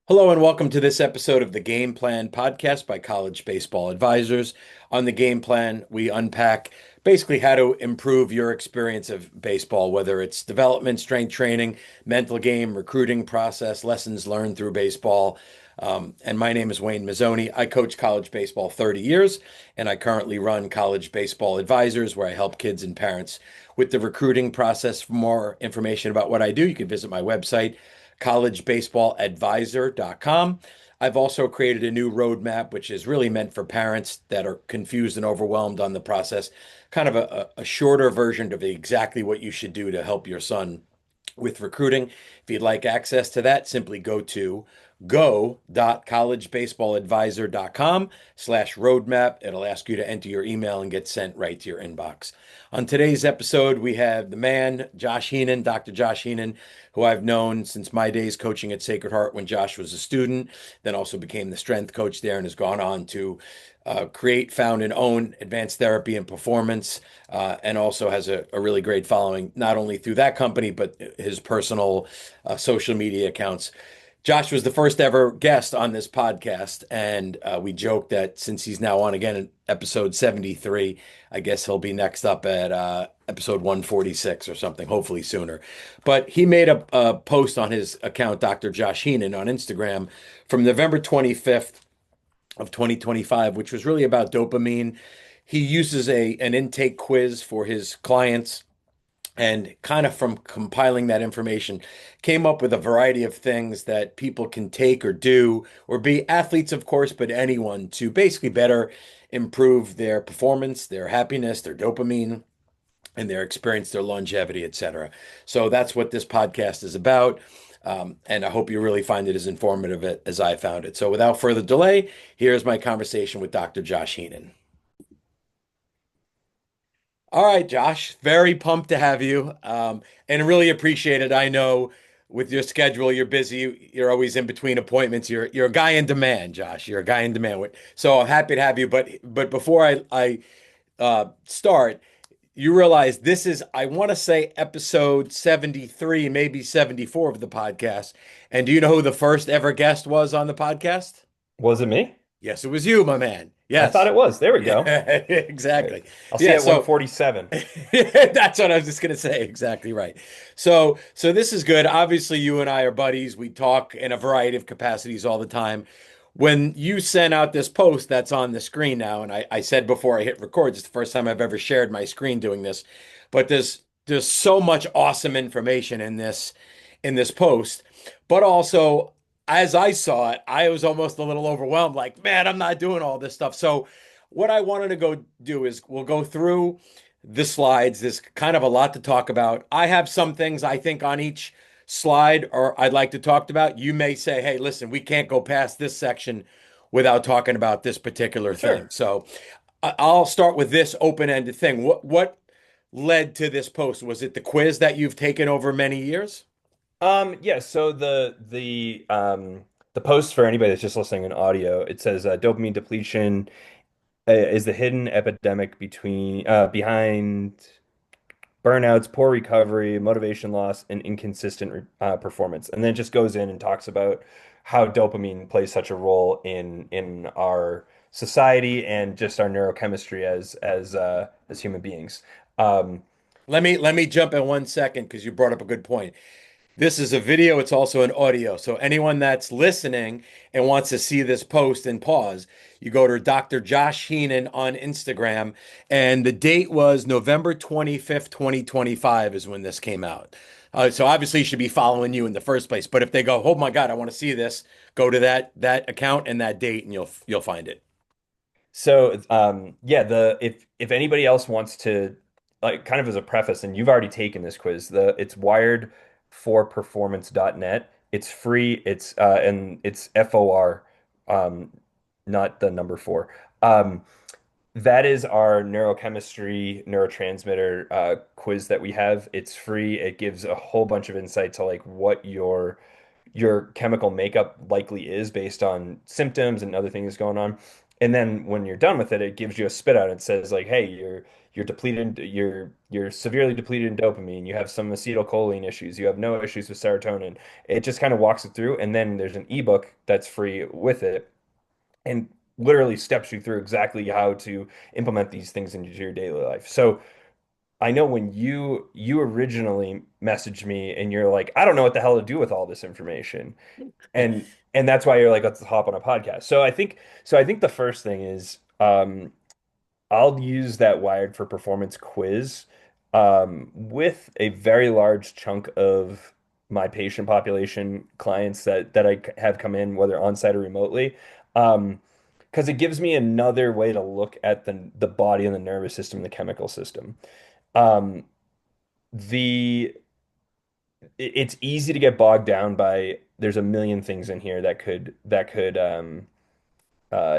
Hello and welcome to this episode of the Game Plan podcast by College Baseball Advisors. On the Game Plan, we unpack basically how to improve your experience of baseball, whether it's development, strength training, mental game, recruiting process, lessons learned through baseball. And my name is Wayne Mazzoni. I coach college baseball 30 years, and I currently run College Baseball Advisors, where I help kids and parents with the recruiting process. For more information about what I do, you can visit my website collegebaseballadvisor.com. I've also created a new roadmap, which is really meant for parents that are confused and overwhelmed on the process, kind of a shorter version of exactly what you should do to help your son with recruiting. If you'd like access to that, simply go to go.collegebaseballadvisor.com/roadmap. It'll ask you to enter your email and get sent right to your inbox. On today's episode, we have the man, Josh Heenan, Dr. Josh Heenan, who I've known since my days coaching at Sacred Heart when Josh was a student, then also became the strength coach there and has gone on to create, found, and own Advanced Therapy and Performance, and also has a really great following, not only through that company, but his personal social media accounts. Josh was the first ever guest on this podcast, and we joked that since he's now on again in episode 73, I guess he'll be next up at episode 146 or something, hopefully sooner. But he made a post on his account, Dr. Josh Heenan, on Instagram from November 25th of 2025, which was really about dopamine. He uses an intake quiz for his clients and kind of from compiling that information came up with a variety of things that people can take or do or be athletes, of course, but anyone to basically better improve their performance, their happiness, their dopamine, and their experience, their longevity, etc. So that's what this podcast is about. And I hope you really find it as informative as I found it. So without further delay, here's my conversation with Dr. Josh Heenan. All right, Josh, very pumped to have you, and really appreciate it. I know with your schedule, you're busy. You're always in between appointments. You're a guy in demand, Josh. You're a guy in demand. So I'm happy to have you. But before I start, you realize this is, I want to say, episode 73, maybe 74 of the podcast. And do you know who the first ever guest was on the podcast? Was it me? Yes, it was you, my man. I thought Yes. it was. There we Yeah, go. All right. exactly. I'll see you Yeah, at so 147. that's what I was just gonna say. Exactly right. So this is good. Obviously, you and I are buddies. We talk in a variety of capacities all the time. When you sent out this post that's on the screen now, and I said before I hit record, it's the first time I've ever shared my screen doing this, but there's so much awesome information in this post, but also as I saw it, I was almost a little overwhelmed, like, man, I'm not doing all this stuff. So what I wanted to go do is we'll go through the slides. There's kind of a lot to talk about. I have some things I think on each slide or I'd like to talk about. You may say, hey, listen, we can't go past this section without talking about this particular thing. Sure. So I'll start with this open-ended thing. What led to this post? Was it the quiz that you've taken over many years? Yeah, so the post for anybody that's just listening in audio, it says dopamine depletion is the hidden epidemic behind burnouts, poor recovery, motivation loss, and inconsistent performance. And then it just goes in and talks about how dopamine plays such a role in our society and just our neurochemistry as human beings. Um, Let me jump in 1 second because you brought up a good point. This is a video, it's also an audio. So anyone that's listening and wants to see this post and pause, you go to Dr. Josh Heenan on Instagram, and the date was November 25th, 2025 is when this came out. So obviously you should be following you in the first place. But if they go, oh my God, I want to see this, go to that account and that date and you'll find it. yeah, the if anybody else wants to, like, kind of as a preface, and you've already taken this quiz, it's wiredforperformance.net. It's free. It's FOR, um, not the number four. Um, that is our neurochemistry neurotransmitter quiz that we have. It's free. It gives a whole bunch of insight to like what your chemical makeup likely is based on symptoms and other things going on. And then when you're done with it, it gives you a spit out and says like, hey, you're depleted, you're severely depleted in dopamine, you have some acetylcholine issues, you have no issues with serotonin. It just kind of walks it through, and then there's an ebook that's free with it and literally steps you through exactly how to implement these things into your daily life. So I know when you originally messaged me and you're like, I don't know what the hell to do with all this information. And that's why you're like, let's hop on a podcast. So I think the first thing is I'll use that Wired for Performance quiz with a very large chunk of my patient population clients that I have come in, whether on-site or remotely. Because it gives me another way to look at the body and the nervous system, the chemical system. Um, the it's easy to get bogged down by there's a million things in here that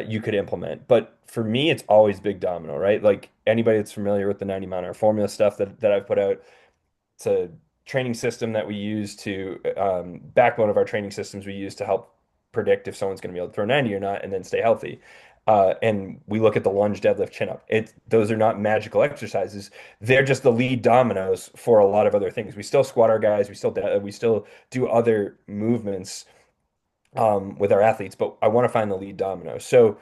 you could implement. But for me, it's always big domino, right? Like anybody that's familiar with the 90 mile an hour formula stuff that I've put out, it's a training system that we use to backbone of our training systems we use to help predict if someone's going to be able to throw 90 or not and then stay healthy. And we look at the lunge, deadlift, chin up. Those are not magical exercises. They're just the lead dominoes for a lot of other things. We still squat our guys. We still do other movements with our athletes, but I want to find the lead domino. So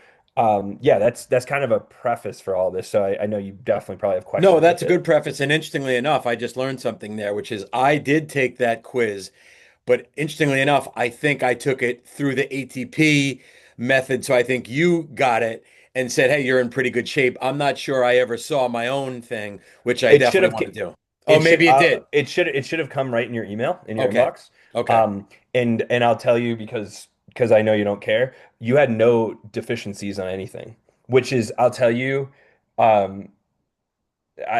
yeah, that's kind of a preface for all this. So I know you definitely probably have No, questions that's with a it. good preface. And interestingly enough, I just learned something there, which is I did take that quiz, but interestingly enough, I think I took it through the ATP method. So I think you got it and said, hey, you're in pretty good shape. I'm not sure I ever saw my own thing, which I It should definitely have want to do. Oh, it should maybe it did. it should have come right in your email in your Okay. inbox. Okay. And I'll tell you because I know you don't care. You had no deficiencies on anything, which is I'll tell you um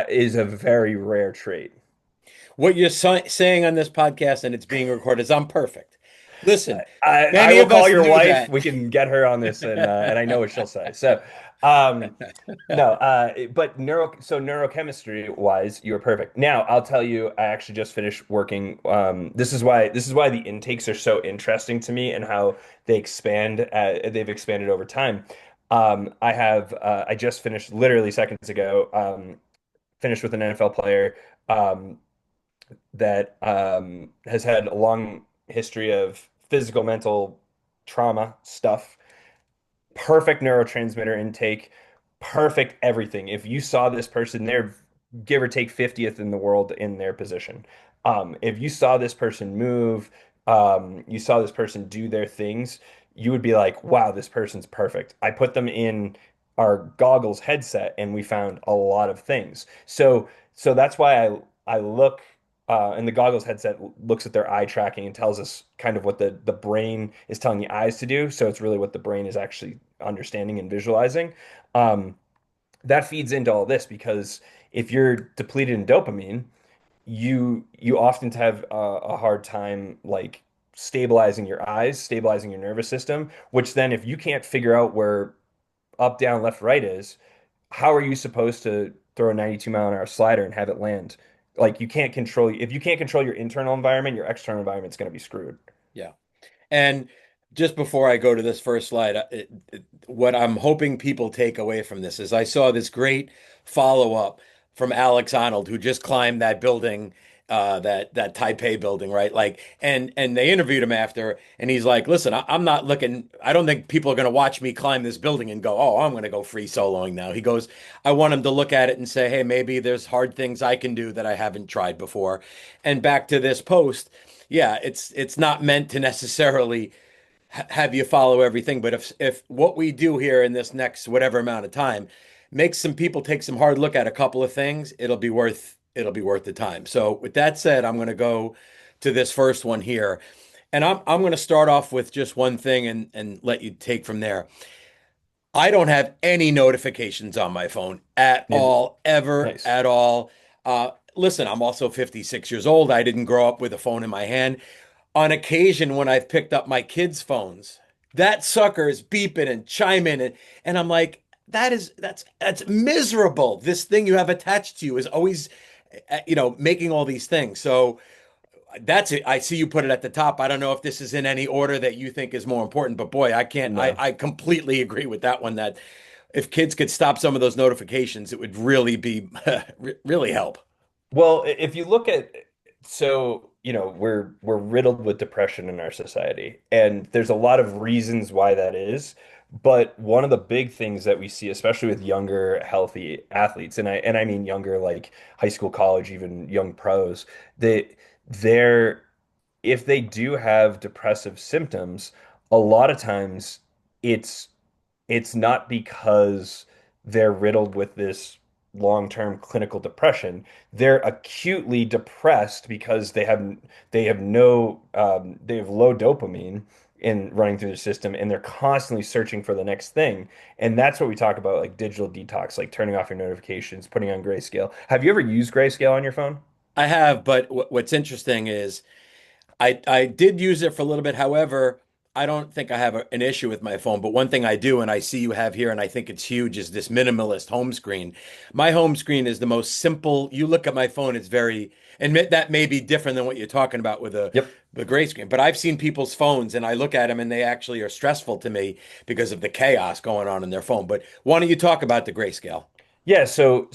is a very rare trait. What you're saying on this podcast, and it's being recorded, is I'm perfect. Listen, I many will of call us your do wife. that. We can get her on this, and I know what she'll say. So, um, no, but neurochemistry wise, you're perfect. Now, I'll tell you, I actually just finished working. This is why the intakes are so interesting to me and how they've expanded over time. I just finished literally seconds ago. Finished with an NFL player. Um, that has had a long history of physical, mental trauma stuff. Perfect neurotransmitter intake, perfect everything. If you saw this person, they're give or take 50th in the world in their position. If you saw this person move, you saw this person do their things, you would be like, wow, this person's perfect. I put them in our goggles headset and we found a lot of things. So that's why I look and the goggles headset looks at their eye tracking and tells us kind of what the brain is telling the eyes to do. So it's really what the brain is actually understanding and visualizing. Um, that feeds into all this because if you're depleted in dopamine, you often have a hard time like stabilizing your eyes, stabilizing your nervous system, which then if you can't figure out where up, down, left, right is, how are you supposed to throw a 92 mile an hour slider and have it land? Like you can't control if you can't control your internal environment, your external environment's going to be screwed. Yeah. And just before I go to this first slide, what I'm hoping people take away from this is I saw this great follow-up from Alex Arnold, who just climbed that building, that Taipei building, right? Like, and they interviewed him after, and he's like, "Listen, I'm not looking. I don't think people are going to watch me climb this building and go, oh, I'm going to go free soloing now." He goes, "I want him to look at it and say, hey, maybe there's hard things I can do that I haven't tried before." And back to this post. Yeah, it's not meant to necessarily have you follow everything, but if what we do here in this next whatever amount of time makes some people take some hard look at a couple of things, it'll be worth the time. So with that said, I'm going to go to this first one here, and I'm going to start off with just one thing and let you take from there. I don't have any notifications on my phone at Neither. all, ever Nice. at all. Listen, I'm also 56 years old. I didn't grow up with a phone in my hand. On occasion, when I've picked up my kids' phones, that sucker is beeping and chiming, and I'm like, that's miserable. This thing you have attached to you is always, making all these things. So that's it. I see you put it at the top. I don't know if this is in any order that you think is more important, but boy, I can't. I No. I completely agree with that one. That if kids could stop some of those notifications, it would really be really help. Well, if you look at, so, we're riddled with depression in our society, and there's a lot of reasons why that is. But one of the big things that we see, especially with younger, healthy athletes, and I mean younger, like high school, college, even young pros, they they're if they do have depressive symptoms, a lot of times it's it's not because they're riddled with this long-term clinical depression. They're acutely depressed because they have low dopamine in running through the system, and they're constantly searching for the next thing. And that's what we talk about, like digital detox, like turning off your notifications, putting on grayscale. Have you ever used grayscale on your phone? I have, but what's interesting is I did use it for a little bit. However, I don't think I have an issue with my phone. But one thing I do, and I see you have here, and I think it's huge, is this minimalist home screen. My home screen is the most simple. You look at my phone, it's very, and that may be different than what you're talking about with Yep. the gray screen. But I've seen people's phones, and I look at them, and they actually are stressful to me because of the chaos going on in their phone. But why don't you talk about the grayscale? Yeah, so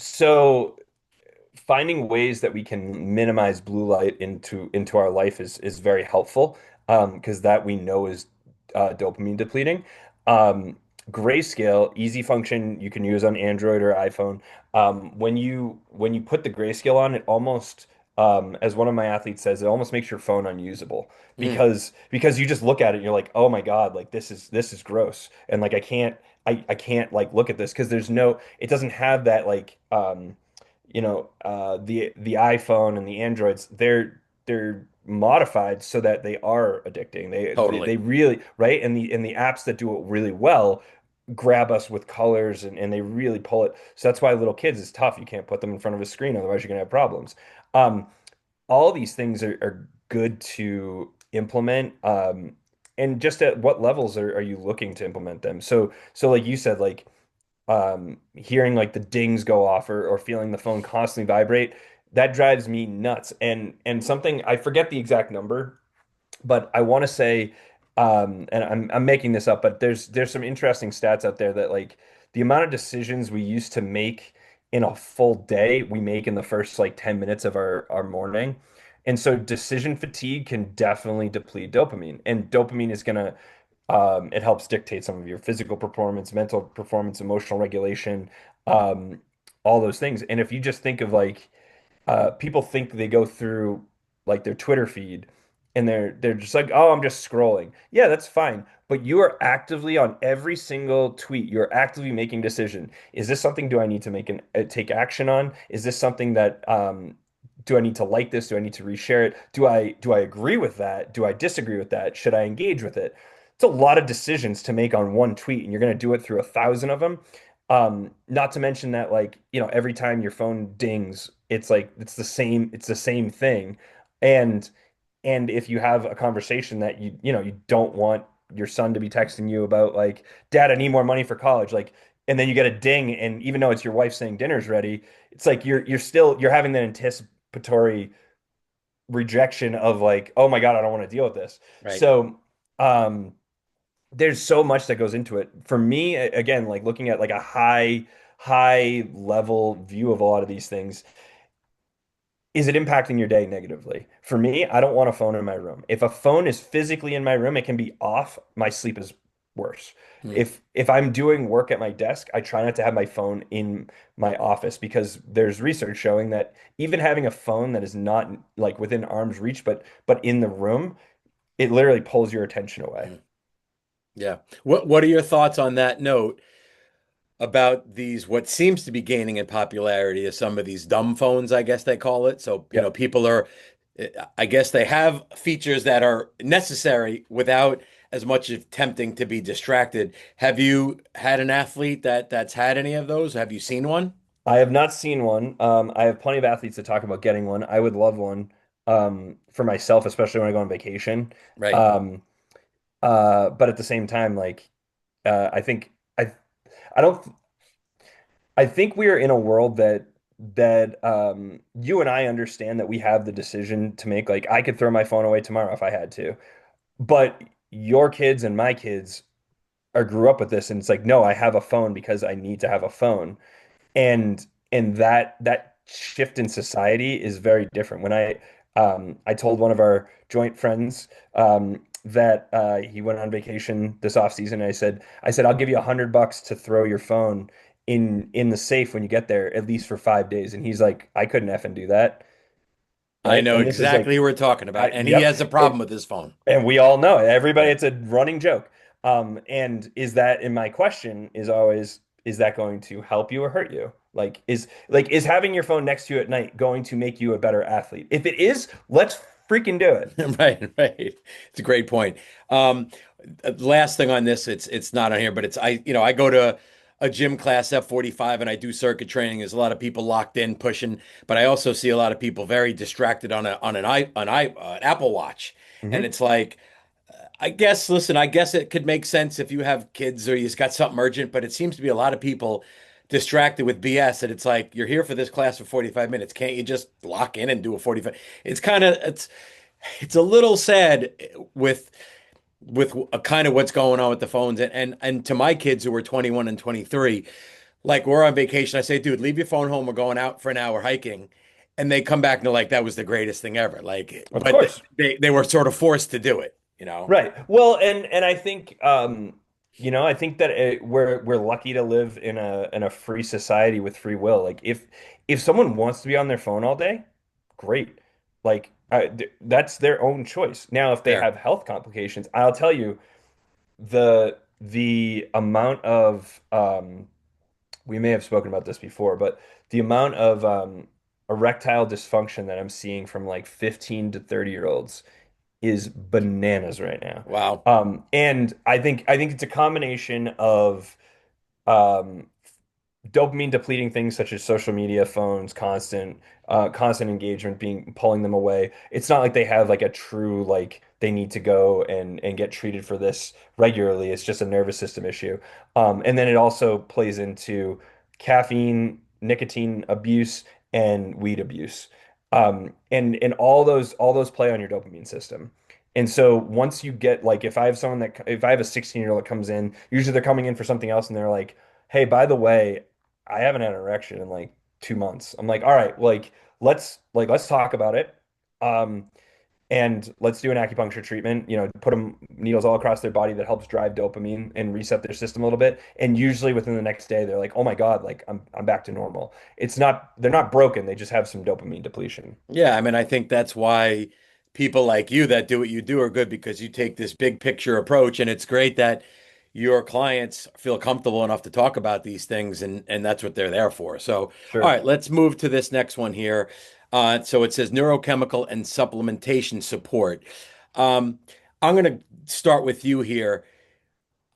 finding ways that we can minimize blue light into our life is very helpful, because that we know is dopamine depleting. Um, Grayscale, easy function you can use on Android or iPhone. When you put the grayscale on, it almost, as one of my athletes says, it almost makes your phone unusable, Mm, because you just look at it and you're like, oh my God, like this is gross, and like I can't like look at this because it doesn't have that, like, the iPhone and the Androids, they're modified so that they are addicting. They totally. really, right? And the apps that do it really well grab us with colors, and they really pull it. So that's why little kids is tough. You can't put them in front of a screen, otherwise you're gonna have problems. Um, all these things are good to implement. And just at what levels are you looking to implement them? So like you said, like, hearing like the dings go off, or feeling the phone constantly vibrate, that drives me nuts. And something, I forget the exact number, but I want to say, and I'm making this up, but there's some interesting stats out there that, like, the amount of decisions we used to make in a full day, we make in the first like 10 minutes of our morning. And so decision fatigue can definitely deplete dopamine. And dopamine is gonna it helps dictate some of your physical performance, mental performance, emotional regulation, um, all those things. And if you just think of, like, people think they go through like their Twitter feed, and they're just like, oh, I'm just scrolling. Yeah, that's fine. But you are actively on every single tweet. You're actively making decision. Is this something do I need to take action on? Is this something that, do I need to like this? Do I need to reshare it? Do I agree with that? Do I disagree with that? Should I engage with it? It's a lot of decisions to make on one tweet, and you're going to do it through 1,000 of them. Not to mention that, like, every time your phone dings, it's like it's the same thing. And if you have a conversation that you don't want your son to be texting you about, like, Dad, I need more money for college, like, and then you get a ding, and even though it's your wife saying dinner's ready, it's like you're having that anticipatory rejection of, like, oh my God, I don't want to deal with this. Right. So, um, there's so much that goes into it. For me, again, like looking at like a high level view of a lot of these things, is it impacting your day negatively? For me, I don't want a phone in my room. If a phone is physically in my room, it can be off, my sleep is worse. Mm. If I'm doing work at my desk, I try not to have my phone in my office, because there's research showing that even having a phone that is not like within arm's reach, but in the room, it literally pulls your attention away. Mm. Yeah. What are your thoughts on that note about these, what seems to be gaining in popularity is some of these dumb phones, I guess they call it. So, Yep. people are, I guess they have features that are necessary without as much of tempting to be distracted. Have you had an athlete that's had any of those? Have you seen one? I have not seen one. I have plenty of athletes that talk about getting one. I would love one, for myself, especially when I go on vacation. Right. Um, but at the same time, like, I think I don't I think we are in a world that you and I understand that we have the decision to make. Like, I could throw my phone away tomorrow if I had to, but your kids and my kids, or grew up with this, and it's like, no, I have a phone because I need to have a phone. And that shift in society is very different. When I told one of our joint friends that he went on vacation this off season, I said I'll give you $100 to throw your phone in the safe when you get there, at least for 5 days. And he's like, I couldn't effing do that, I right? know And this is exactly like, who we're talking about, and he yep. has a problem with his phone. And we all know it. Everybody, Yeah. it's a running joke. And is that, and my question is always, is that going to help you or hurt you? Is having your phone next to you at night going to make you a better athlete? If it is, let's freaking do it. Right, right. It's a great point. Um, Last thing on this, it's not on here, but I go to a gym class F45 and I do circuit training. There's a lot of people locked in pushing, but I also see a lot of people very distracted on an Apple Watch. And Hmm. it's like, listen, I guess it could make sense if you have kids or you've got something urgent, but it seems to be a lot of people distracted with BS that it's like you're here for this class for 45 minutes. Can't you just lock in and do a 45? It's a little sad with a kind of what's going on with the phones and to my kids who were 21 and 23, like we're on vacation, I say, dude, leave your phone home. We're going out for an hour hiking. And they come back and they're like, that was the greatest thing ever. Like, Of but course. they were sort of forced to do it. Right. Well, and I think I think that we're lucky to live in a free society with free will. Like if someone wants to be on their phone all day, great. Like that's their own choice. Now, if they Fair. have health complications, I'll tell you the amount of we may have spoken about this before, but the amount of erectile dysfunction that I'm seeing from like 15 to 30-year-olds is bananas right now. Wow. And I think it's a combination of um, dopamine depleting things such as social media, phones, constant engagement being pulling them away. It's not like they have like a true like they need to go and get treated for this regularly. It's just a nervous system issue. And then it also plays into caffeine, nicotine abuse, and weed abuse. And all those play on your dopamine system. And so once you get like if I have a 16-year-old that comes in, usually they're coming in for something else and they're like, hey, by the way, I haven't had an erection in like 2 months. I'm like, all right, let's talk about it. Um, and let's do an acupuncture treatment, put them needles all across their body that helps drive dopamine and reset their system a little bit. And usually within the next day, they're like, oh my God, like I'm back to normal. They're not broken, they just have some dopamine depletion. Yeah, I mean, I think that's why people like you that do what you do are good because you take this big picture approach, and it's great that your clients feel comfortable enough to talk about these things, and that's what they're there for. So, all Sure. right, let's move to this next one here. So it says neurochemical and supplementation support. Um, I'm gonna start with you here.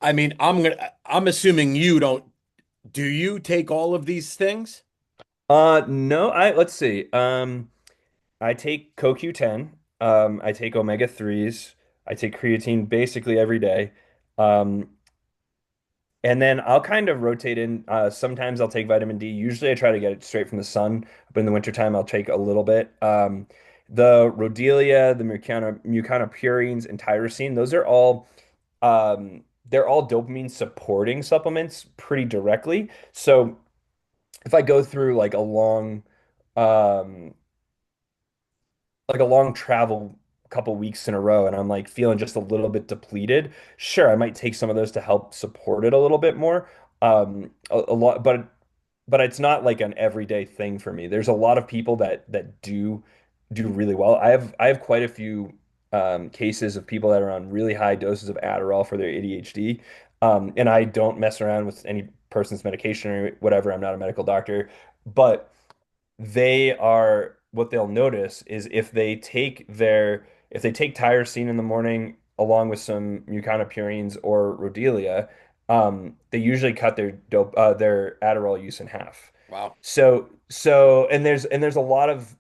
I mean, I'm assuming you don't. Do you take all of these things? No, let's see. I take CoQ10. I take omega 3s. I take creatine basically every day. Um, and then I'll kind of rotate in. Sometimes I'll take vitamin D. Usually I try to get it straight from the sun, but in the wintertime I'll take a little bit. The Rhodelia, the mucopurines, and tyrosine, they're all dopamine supporting supplements pretty directly. So if I go through um, like a long travel couple weeks in a row and I'm like feeling just a little bit depleted, sure, I might take some of those to help support it a little bit more. A lot, but it's not like an everyday thing for me. There's a lot of people that do really well. I have quite a few cases of people that are on really high doses of Adderall for their ADHD. And I don't mess around with any person's medication or whatever. I'm not a medical doctor, but what they'll notice is if they take tyrosine in the morning along with some mucopurines or Rhodelia, they usually cut their Adderall use in half. Wow. And there's a lot of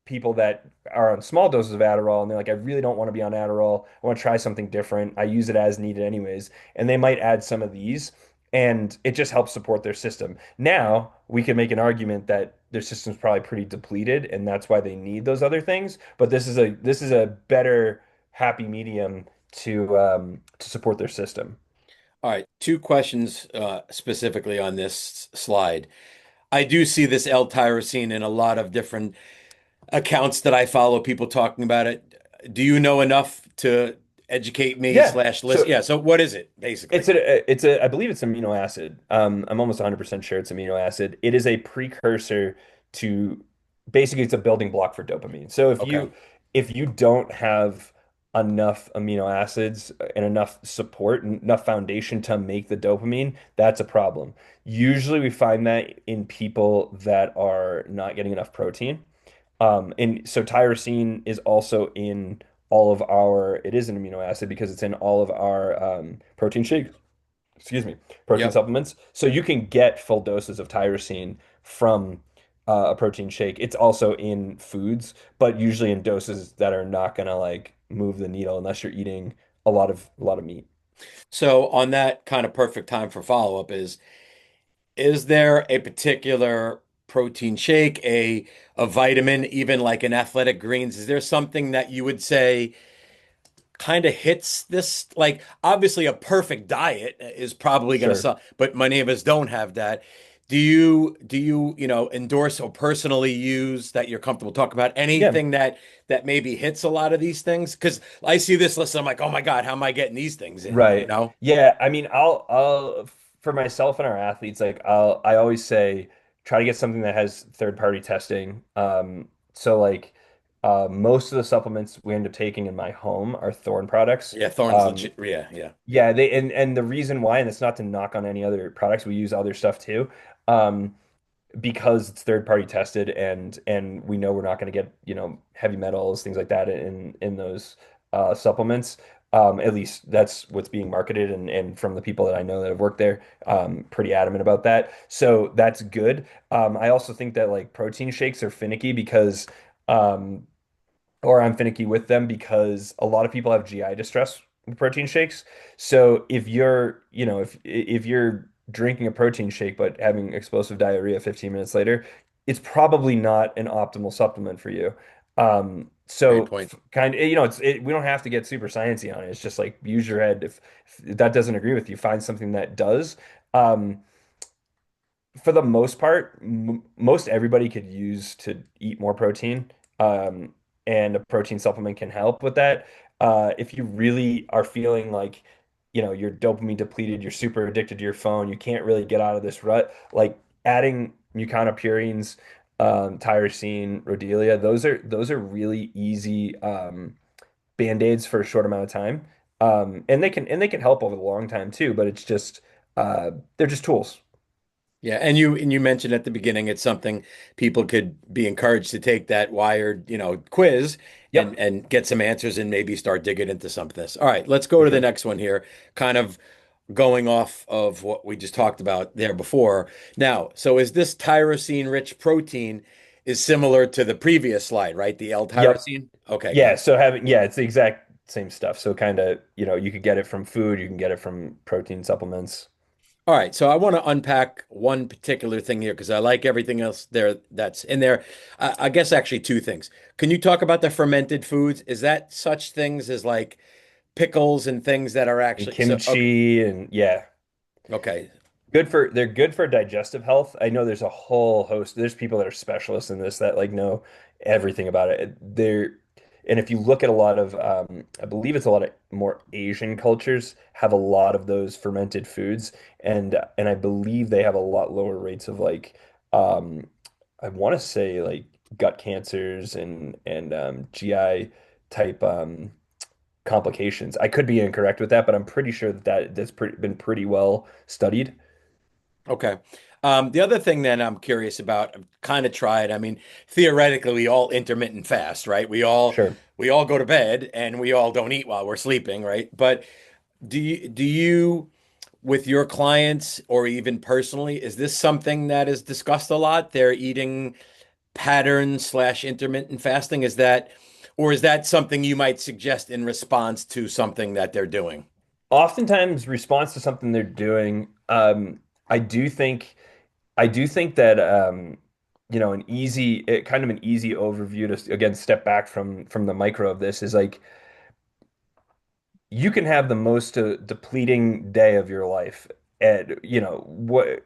people that are on small doses of Adderall and they're like, I really don't want to be on Adderall. I want to try something different. I use it as needed anyways. And they might add some of these and it just helps support their system. Now, we can make an argument that their system's probably pretty depleted and that's why they need those other things. But this is a better happy medium to support their system. All right, two questions specifically on this slide. I do see this L-tyrosine in a lot of different accounts that I follow, people talking about it. Do you know enough to educate me Yeah. slash list? So Yeah, so what is it it's basically? a I believe it's amino acid. I'm almost 100% sure it's amino acid. It is a precursor to basically it's a building block for dopamine. So Okay. if you don't have enough amino acids and enough support and enough foundation to make the dopamine, that's a problem. Usually we find that in people that are not getting enough protein. And so tyrosine is also in all of our, it is an amino acid because it's in all of our protein shakes, excuse me, protein Yep. supplements. So you can get full doses of tyrosine from a protein shake. It's also in foods, but usually in doses that are not gonna like move the needle unless you're eating a lot of meat. So on that kind of perfect time for follow-up is there a particular protein shake, a vitamin, even like an athletic greens? Is there something that you would say kind of hits this? Like obviously a perfect diet is probably going to Sure. suck, but many of us don't have that. Do you endorse or personally use that you're comfortable talking about Yeah. anything that maybe hits a lot of these things? Because I see this list, I'm like, oh my God, how am I getting these things in? You Right. know? Yeah. I mean, I'll for myself and our athletes, like I always say, try to get something that has third party testing. So like, most of the supplements we end up taking in my home are Thorne products. Yeah, Thorne's Um, legit. Yeah, yeah. yeah, they and the reason why, and it's not to knock on any other products, we use other stuff too. Um, because it's third party tested and we know we're not going to get, heavy metals, things like that in those supplements. At least that's what's being marketed and from the people that I know that have worked there, pretty adamant about that. So that's good. I also think that like protein shakes are finicky because um, or I'm finicky with them because a lot of people have GI distress with protein shakes. So if you're drinking a protein shake but having explosive diarrhea 15 minutes later, it's probably not an optimal supplement for you. Great So point. kind of, we don't have to get super sciencey on it. It's just like use your head. If that doesn't agree with you, find something that does. Um, for the most part, m most everybody could use to eat more protein, and a protein supplement can help with that. If you really are feeling like, you're dopamine depleted, you're super addicted to your phone, you can't really get out of this rut, like adding mucopurines, tyrosine, rhodelia, those are really easy band-aids for a short amount of time. And they can help over the long time too, but it's just they're just tools. Yeah, and you mentioned at the beginning it's something people could be encouraged to take that wired, quiz and Yep, and get some answers and maybe start digging into some of this. All right, let's go for to the sure. next one here, kind of going off of what we just talked about there before. Now, so is this tyrosine rich protein is similar to the previous slide, right? The Yep. L-tyrosine? Okay, Yeah, got so it's the exact same stuff. So kind of, you could get it from food, you can get it from protein supplements. All right, so I want to unpack one particular thing here because I like everything else there that's in there. I guess actually two things. Can you talk about the fermented foods? Is that such things as like pickles and things that are And actually so okay, kimchi and yeah. okay. They're good for digestive health. I know there's a whole host. There's people that are specialists in this that like know everything about it. And if you look at a lot of, I believe it's a lot of more Asian cultures have a lot of those fermented foods, and I believe they have a lot lower rates of like, um, I want to say like gut cancers and GI type complications. I could be incorrect with that, but I'm pretty sure that's been pretty well studied. Okay. The other thing then I'm curious about, I've kind of tried. I mean, theoretically, we all intermittent fast, right? We all Sure. we all go to bed and we all don't eat while we're sleeping, right? But do you with your clients or even personally, is this something that is discussed a lot? Their eating patterns slash intermittent fasting? Or is that something you might suggest in response to something that they're doing? Oftentimes, response to something they're doing, I do think, I do think that kind of an easy overview to again step back from the micro of this is like you can have the most depleting day of your life, and what,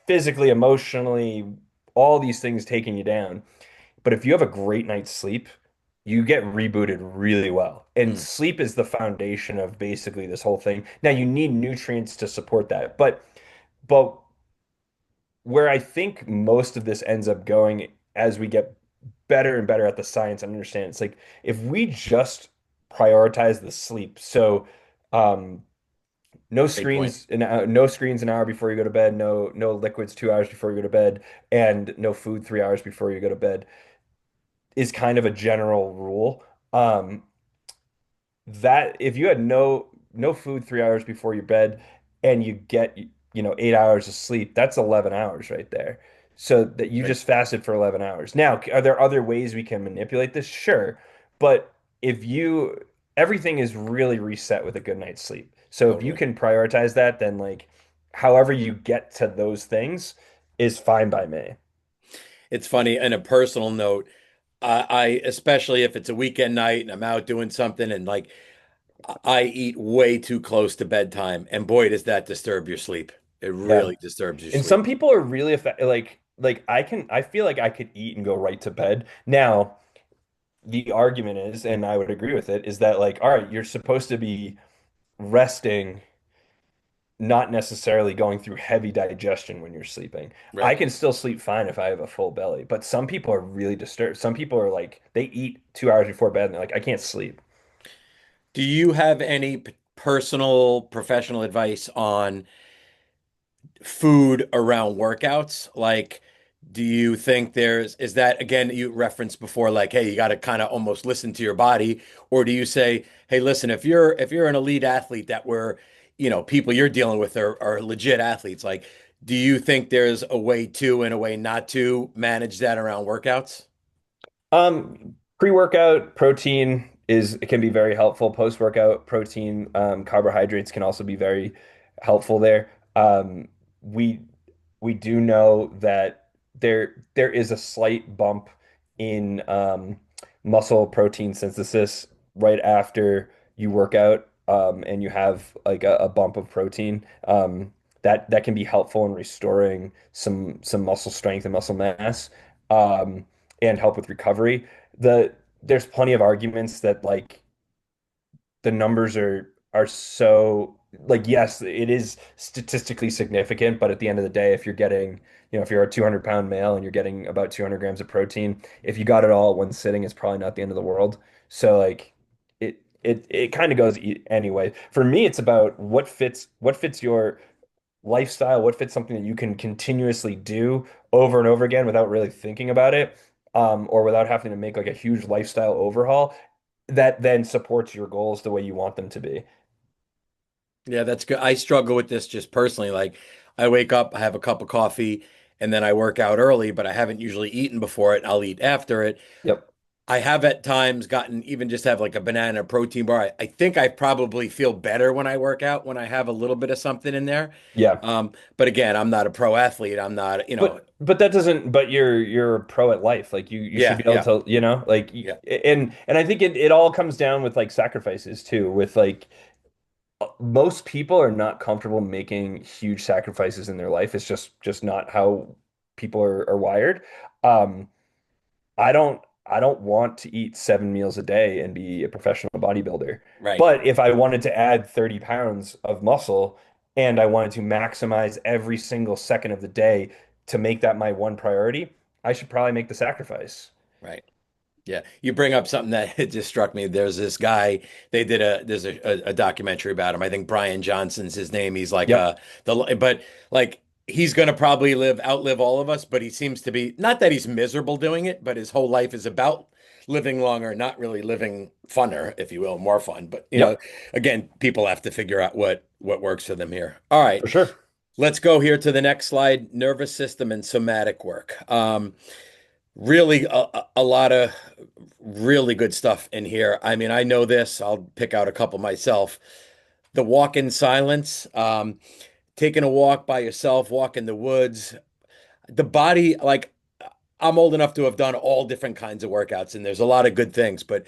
physically, emotionally, all these things taking you down. But if you have a great night's sleep, you get rebooted really well. And Mm, sleep is the foundation of basically this whole thing. Now you need nutrients to support that, but where I think most of this ends up going as we get better and better at the science and understand, it's like if we just prioritize the sleep. So um great point. no screens an hour before you go to bed, no liquids 2 hours before you go to bed, and no food 3 hours before you go to bed is kind of a general rule. Um, that if you had no food 3 hours before your bed and you get 8 hours of sleep, that's 11 hours right there. So that you Right. just fasted for 11 hours. Now, are there other ways we can manipulate this? Sure. But if you everything is really reset with a good night's sleep. So if you Totally. can prioritize that, then like however you get to those things is fine by me. It's funny, on a personal note, I especially if it's a weekend night and I'm out doing something and like I eat way too close to bedtime, and boy, does that disturb your sleep. It Yeah. really disturbs your And sleep. some people are really like I feel like I could eat and go right to bed. Now, the argument is, and I would agree with it, is that like, all right, you're supposed to be resting, not necessarily going through heavy digestion when you're sleeping. I Right. can still sleep fine if I have a full belly, but some people are really disturbed. Some people are like, they eat 2 hours before bed and they're like, I can't sleep. Do you have any personal professional advice on food around workouts? Like, do you think is that again, you referenced before, like, hey, you got to kind of almost listen to your body, or do you say, hey, listen, if you're an elite athlete that people you're dealing with are legit athletes, like, do you think there's a way to and a way not to manage that around workouts? Pre-workout protein it can be very helpful. Post-workout protein, carbohydrates can also be very helpful there. We we do know that there is a slight bump in muscle protein synthesis right after you work out, and you have like a bump of protein. That can be helpful in restoring some muscle strength and muscle mass. Um, and help with recovery. There's plenty of arguments that like the numbers are so like yes, it is statistically significant, but at the end of the day, if you're getting, if you're a 200-pound male and you're getting about 200 grams of protein, if you got it all at one sitting, it's probably not the end of the world. So like it kind of goes anyway. For me, it's about what fits your lifestyle, what fits something that you can continuously do over and over again without really thinking about it, or without having to make like a huge lifestyle overhaul that then supports your goals the way you want them to be. Yeah, that's good. I struggle with this just personally. Like, I wake up, I have a cup of coffee, and then I work out early, but I haven't usually eaten before it. I'll eat after it. Yep. I have at times gotten even just have like a banana protein bar. I think I probably feel better when I work out when I have a little bit of something in there. Yeah. But again, I'm not a pro athlete. I'm not, But that doesn't, but you're a pro at life. Like you should yeah, be able yeah, to, like yeah, and I think it all comes down with like sacrifices too, with like most people are not comfortable making huge sacrifices in their life. It's just not how people are wired. Um, I don't want to eat 7 meals a day and be a professional bodybuilder. right, But if I wanted to add 30 pounds of muscle and I wanted to maximize every single second of the day to make that my one priority, I should probably make the sacrifice. right. Yeah, you bring up something that it just struck me. There's this guy, there's a documentary about him. I think Brian Johnson's his name. He's like Yep. but like he's gonna probably outlive all of us, but he seems to be not that he's miserable doing it, but his whole life is about living longer, not really living funner, if you will, more fun. But Yep. again, people have to figure out what works for them here. All right, For sure. let's go here to the next slide, nervous system and somatic work. Really a lot of really good stuff in here. I mean, I know this. I'll pick out a couple myself. The walk in silence, taking a walk by yourself, walk in the woods. The body, like I'm old enough to have done all different kinds of workouts, and there's a lot of good things. But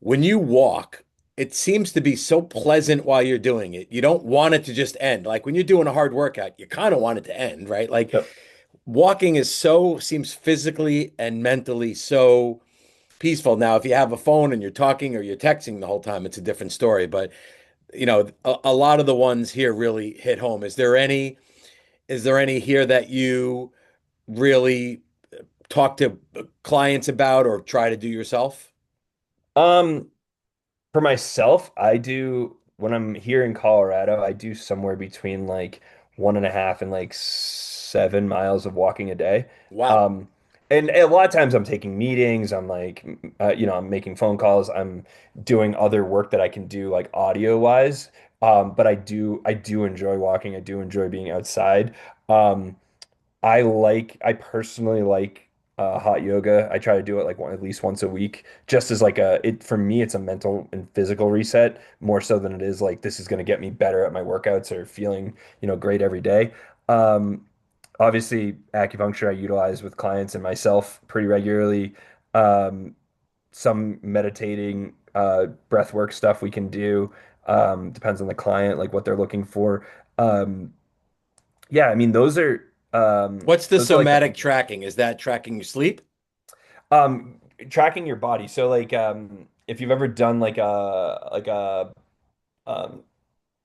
when you walk, it seems to be so pleasant while you're doing it. You don't want it to just end. Like when you're doing a hard workout, you kind of want it to end, right? Like Yep. walking is so seems physically and mentally so peaceful. Now, if you have a phone and you're talking or you're texting the whole time, it's a different story. But a lot of the ones here really hit home. Is there any here that you really talk to clients about or try to do yourself? Um, for myself, I do when I'm here in Colorado, I do somewhere between like 1.5 and like 7 miles of walking a day. Wow. Um, and a lot of times I'm taking meetings, I'm like, I'm making phone calls, I'm doing other work that I can do like audio wise. But I do enjoy walking. I do enjoy being outside. Um, I personally like hot yoga. I try to do it like at least once a week, just as like for me, it's a mental and physical reset more so than it is like this is going to get me better at my workouts or feeling, great every day. Um, Obviously, acupuncture I utilize with clients and myself pretty regularly. Um, some meditating, breath work stuff we can do. Depends on the client, like what they're looking for. Um, yeah, I mean, What's the those are like the somatic big ones. tracking? Is that tracking your sleep? Um, Tracking your body. So like if you've ever done like a um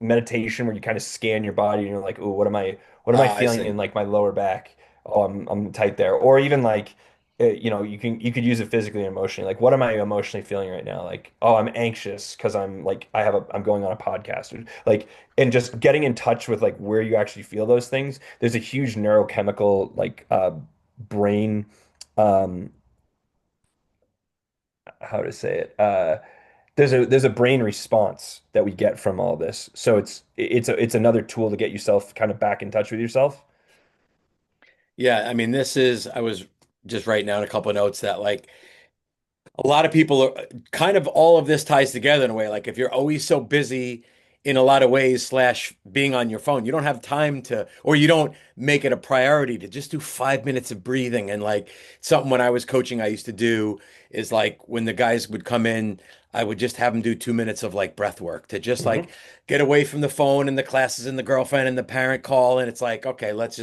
meditation where you kind of scan your body and you're like, "Oh, what am I Ah, I feeling see. in like my lower back? Oh, I'm tight there." Or even like you could use it physically and emotionally. Like, what am I emotionally feeling right now? Like, oh, I'm anxious because I'm going on a podcast. Or, like, and just getting in touch with like where you actually feel those things. There's a huge neurochemical like brain um how to say it. There's a brain response that we get from all this. So it's another tool to get yourself kind of back in touch with yourself. Yeah, I mean, I was just writing down a couple of notes that like a lot of people are kind of all of this ties together in a way. Like if you're always so busy in a lot of ways, slash being on your phone, you don't have time to, or you don't make it a priority to just do 5 minutes of breathing. And like something when I was coaching, I used to do is like when the guys would come in, I would just have them do 2 minutes of like breath work to just like Hmm. get away from the phone and the classes and the girlfriend and the parent call. And it's like, okay, let's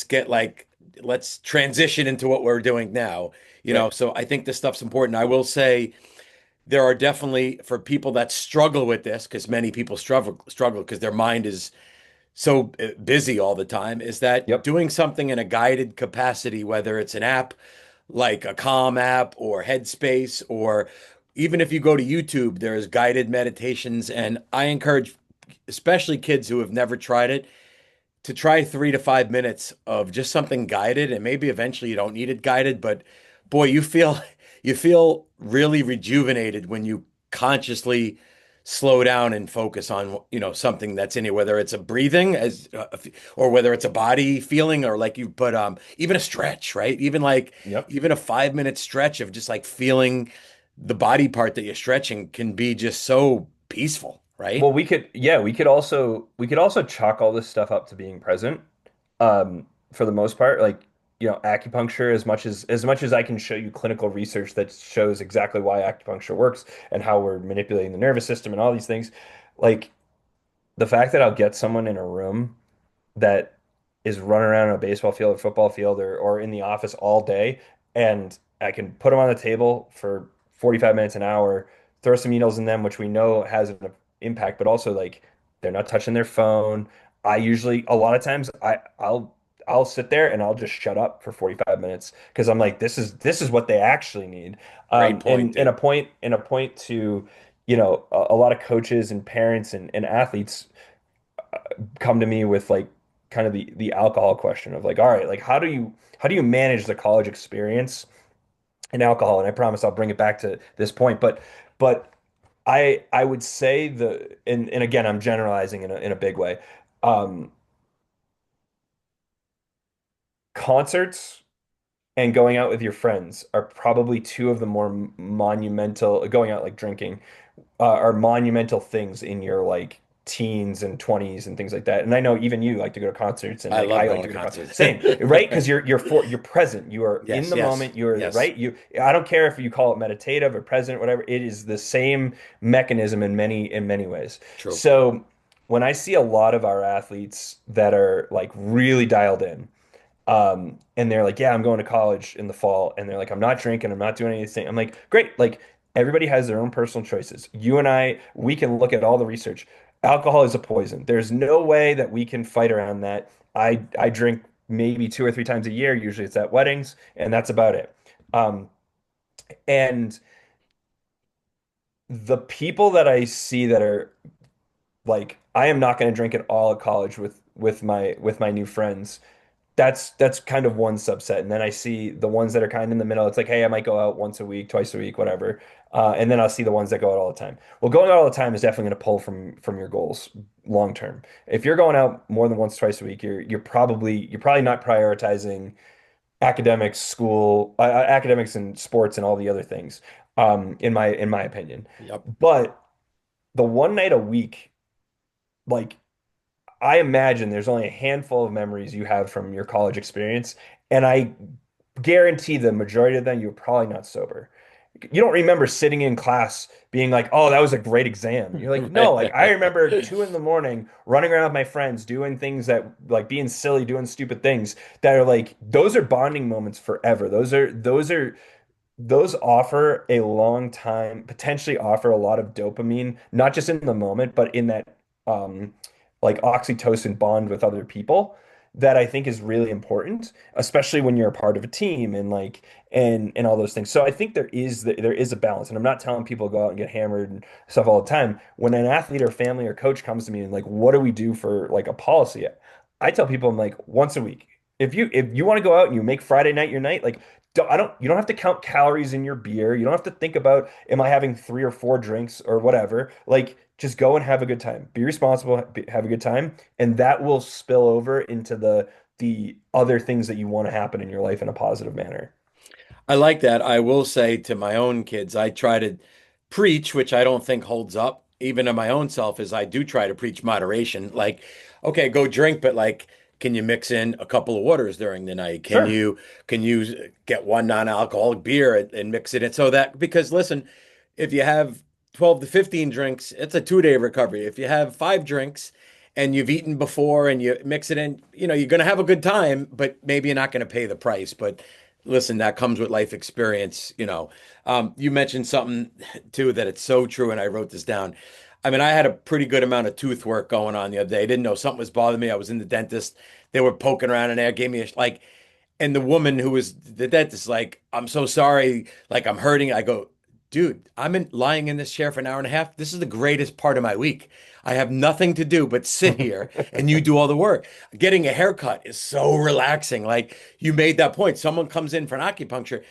get like, let's transition into what we're doing now. Right. So I think this stuff's important. I will say there are definitely for people that struggle with this, because many people struggle because their mind is so busy all the time, is that Yep. doing something in a guided capacity, whether it's an app like a Calm app or Headspace, or even if you go to YouTube, there's guided meditations. And I encourage, especially kids who have never tried it, to try 3 to 5 minutes of just something guided, and maybe eventually you don't need it guided, but boy, you feel really rejuvenated when you consciously slow down and focus on something that's in you, whether it's a breathing or whether it's a body feeling, or like you put even a stretch, right? Yep. Even a 5 minute stretch of just like feeling the body part that you're stretching can be just so peaceful, right? Well, we could also chalk all this stuff up to being present. For the most part, like, acupuncture, as much as I can show you clinical research that shows exactly why acupuncture works and how we're manipulating the nervous system and all these things, like the fact that I'll get someone in a room that is running around on a baseball field or football field or in the office all day, and I can put them on the table for 45 minutes an hour, throw some needles in them, which we know has an impact, but also like they're not touching their phone. A lot of times I'll sit there and I'll just shut up for 45 minutes because I'm like, this is what they actually need. Great point, And dude. in a point to, a lot of coaches and parents and athletes come to me with like kind of the alcohol question of like, all right, like how do you manage the college experience in alcohol? And I promise I'll bring it back to this point, but I would say and again I'm generalizing in a big way. Um, Concerts and going out with your friends are probably two of the more monumental, going out like drinking, are monumental things in your like teens and 20s and things like that. And I know even you like to go to concerts and I like love I like going to to go to concerts. concerts. Same, right? Because you're present. You are in Yes, the yes, moment. You're yes. right. I don't care if you call it meditative or present, whatever. It is the same mechanism in many ways. True. So when I see a lot of our athletes that are like really dialed in, and they're like, yeah, I'm going to college in the fall. And they're like, I'm not drinking, I'm not doing anything. I'm like, great. Like everybody has their own personal choices. You and I, we can look at all the research. Alcohol is a poison. There's no way that we can fight around that. I drink maybe 2 or 3 times a year. Usually it's at weddings, and that's about it. Um, and the people that I see that are like, I am not going to drink at all at college with my new friends. That's kind of one subset. And then I see the ones that are kind of in the middle. It's like, hey, I might go out once a week, twice a week, whatever. And then I'll see the ones that go out all the time. Well, going out all the time is definitely going to pull from your goals long term. If you're going out more than once, twice a week, you're probably not prioritizing academics, academics and sports and all the other things, in my opinion. Yep. But the one night a week, like I imagine there's only a handful of memories you have from your college experience, and I guarantee the majority of them you're probably not sober. You don't remember sitting in class being like, "Oh, that was a great exam." You're like, "No, like I remember 2 in the morning running around with my friends doing things that like being silly, doing stupid things that are like those are bonding moments forever. Those offer a long time, potentially offer a lot of dopamine, not just in the moment, but in that like oxytocin bond with other people that I think is really important, especially when you're a part of a team and like and all those things. So I think there is a balance, and I'm not telling people to go out and get hammered and stuff all the time. When an athlete or family or coach comes to me and like, what do we do for like a policy? I tell people I'm like once a week. If you want to go out and you make Friday night your night, like you don't have to count calories in your beer. You don't have to think about am I having 3 or 4 drinks or whatever. Like just go and have a good time. Be responsible, have a good time, and that will spill over into the other things that you want to happen in your life in a positive manner. I like that. I will say to my own kids, I try to preach, which I don't think holds up, even to my own self, is I do try to preach moderation. Like, okay, go drink, but like, can you mix in a couple of waters during the night? Sure. Can you get one non-alcoholic beer and mix it in so that because listen, if you have 12 to 15 drinks, it's a 2 day recovery. If you have 5 drinks and you've eaten before and you mix it in, you're going to have a good time, but maybe you're not going to pay the price. But listen, that comes with life experience. You mentioned something too that it's so true, and I wrote this down. I mean, I had a pretty good amount of tooth work going on the other day. I didn't know something was bothering me. I was in the dentist. They were poking around in there, gave me like, and the woman who was the dentist, like, I'm so sorry, like I'm hurting. I go, dude, lying in this chair for an hour and a half. This is the greatest part of my week. I have nothing to do but sit here and you do all the work. Getting a haircut is so relaxing. Like you made that point. Someone comes in for an acupuncture.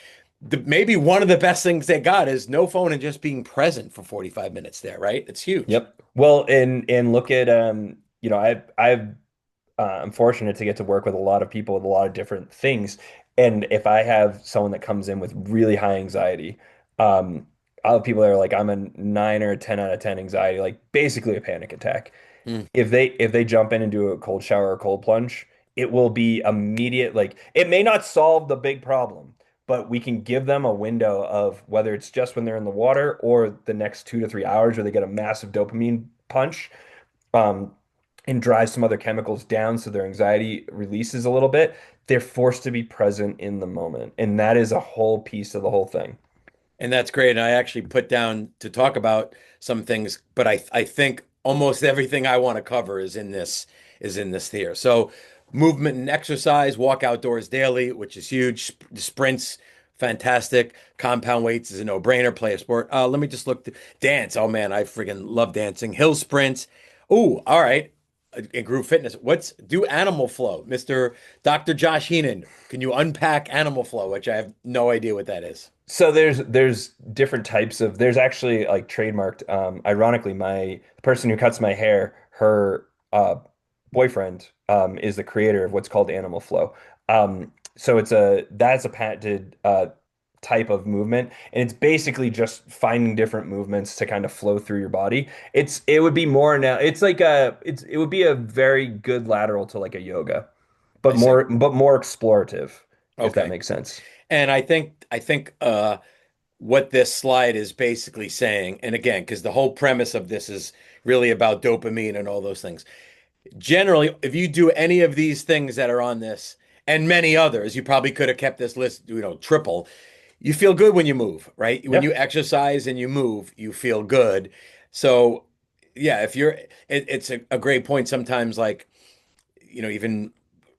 Maybe one of the best things they got is no phone and just being present for 45 minutes there, right? It's huge. Yep. Well, and look at I'm fortunate to get to work with a lot of people with a lot of different things. And if I have someone that comes in with really high anxiety, I'll have people that are like, I'm a 9 or a 10 out of 10 anxiety, like basically a panic attack. Mm. If they jump in and do a cold shower or cold plunge, it will be immediate. Like it may not solve the big problem, but we can give them a window of whether it's just when they're in the water or the next 2 to 3 hours where they get a massive dopamine punch. Um, and drive some other chemicals down so their anxiety releases a little bit, they're forced to be present in the moment. And that is a whole piece of the whole thing. And that's great. And I actually put down to talk about some things, but I think almost everything I want to cover is in this here. So movement and exercise, walk outdoors daily, which is huge. Sprints, fantastic. Compound weights is a no-brainer. Play a sport. Let me just look. Dance. Oh man, I freaking love dancing. Hill sprints. Oh, all right. In group fitness. Do animal flow, Mr. Dr. Josh Heenan. Can you unpack animal flow, which I have no idea what that is? So there's different types of there's actually like trademarked ironically my the person who cuts my hair her boyfriend is the creator of what's called animal flow. So that's a patented type of movement, and it's basically just finding different movements to kind of flow through your body. It would be more now. It would be a very good lateral to like a yoga, I see. but more explorative, if that Okay. makes sense. And I think what this slide is basically saying, and again, because the whole premise of this is really about dopamine and all those things. Generally, if you do any of these things that are on this and many others, you probably could have kept this list, triple. You feel good when you move, right? When Yeah. you exercise and you move, you feel good. So, yeah, it's a great point. Sometimes, like, even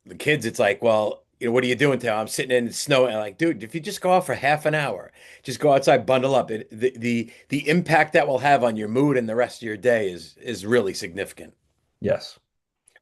the kids, it's like, well, what are you doing today? I'm sitting in the snow, and I'm like, dude, if you just go out for half an hour, just go outside, bundle up. The impact that will have on your mood and the rest of your day is really significant. Yes.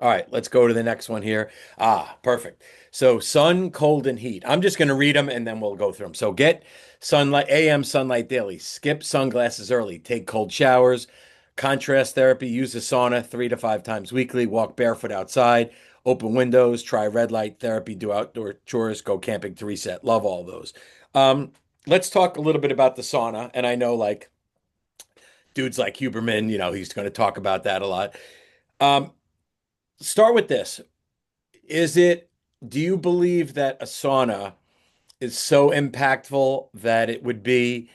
All right, let's go to the next one here. Ah, perfect. So sun, cold, and heat. I'm just going to read them and then we'll go through them. So get sunlight, AM sunlight daily. Skip sunglasses early. Take cold showers. Contrast therapy. Use a sauna 3 to 5 times weekly. Walk barefoot outside. Open windows. Try red light therapy. Do outdoor chores. Go camping to reset. Love all those. Um, let's talk a little bit about the sauna. And I know, like, dudes like Huberman, he's going to talk about that a lot. Um, start with this. Is it, do you believe that a sauna is so impactful that it would be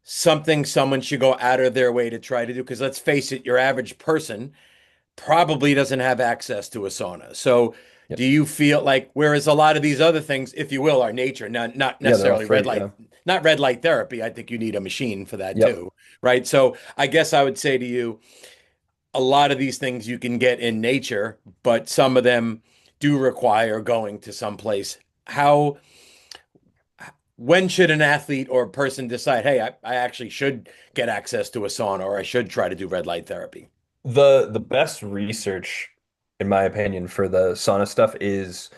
something someone should go out of their way to try to do? Because let's face it, your average person probably doesn't have access to a sauna. So Yep. do you feel like, whereas a lot of these other things, if you will, are nature, not Yeah, they're all necessarily red free. light, Yeah. not red light therapy. I think you need a machine for that Yep. too, right? So I guess I would say to you, a lot of these things you can get in nature, but some of them do require going to some place. How, when should an athlete or a person decide, hey, I actually should get access to a sauna or I should try to do red light therapy? The best research, in my opinion, for the sauna stuff is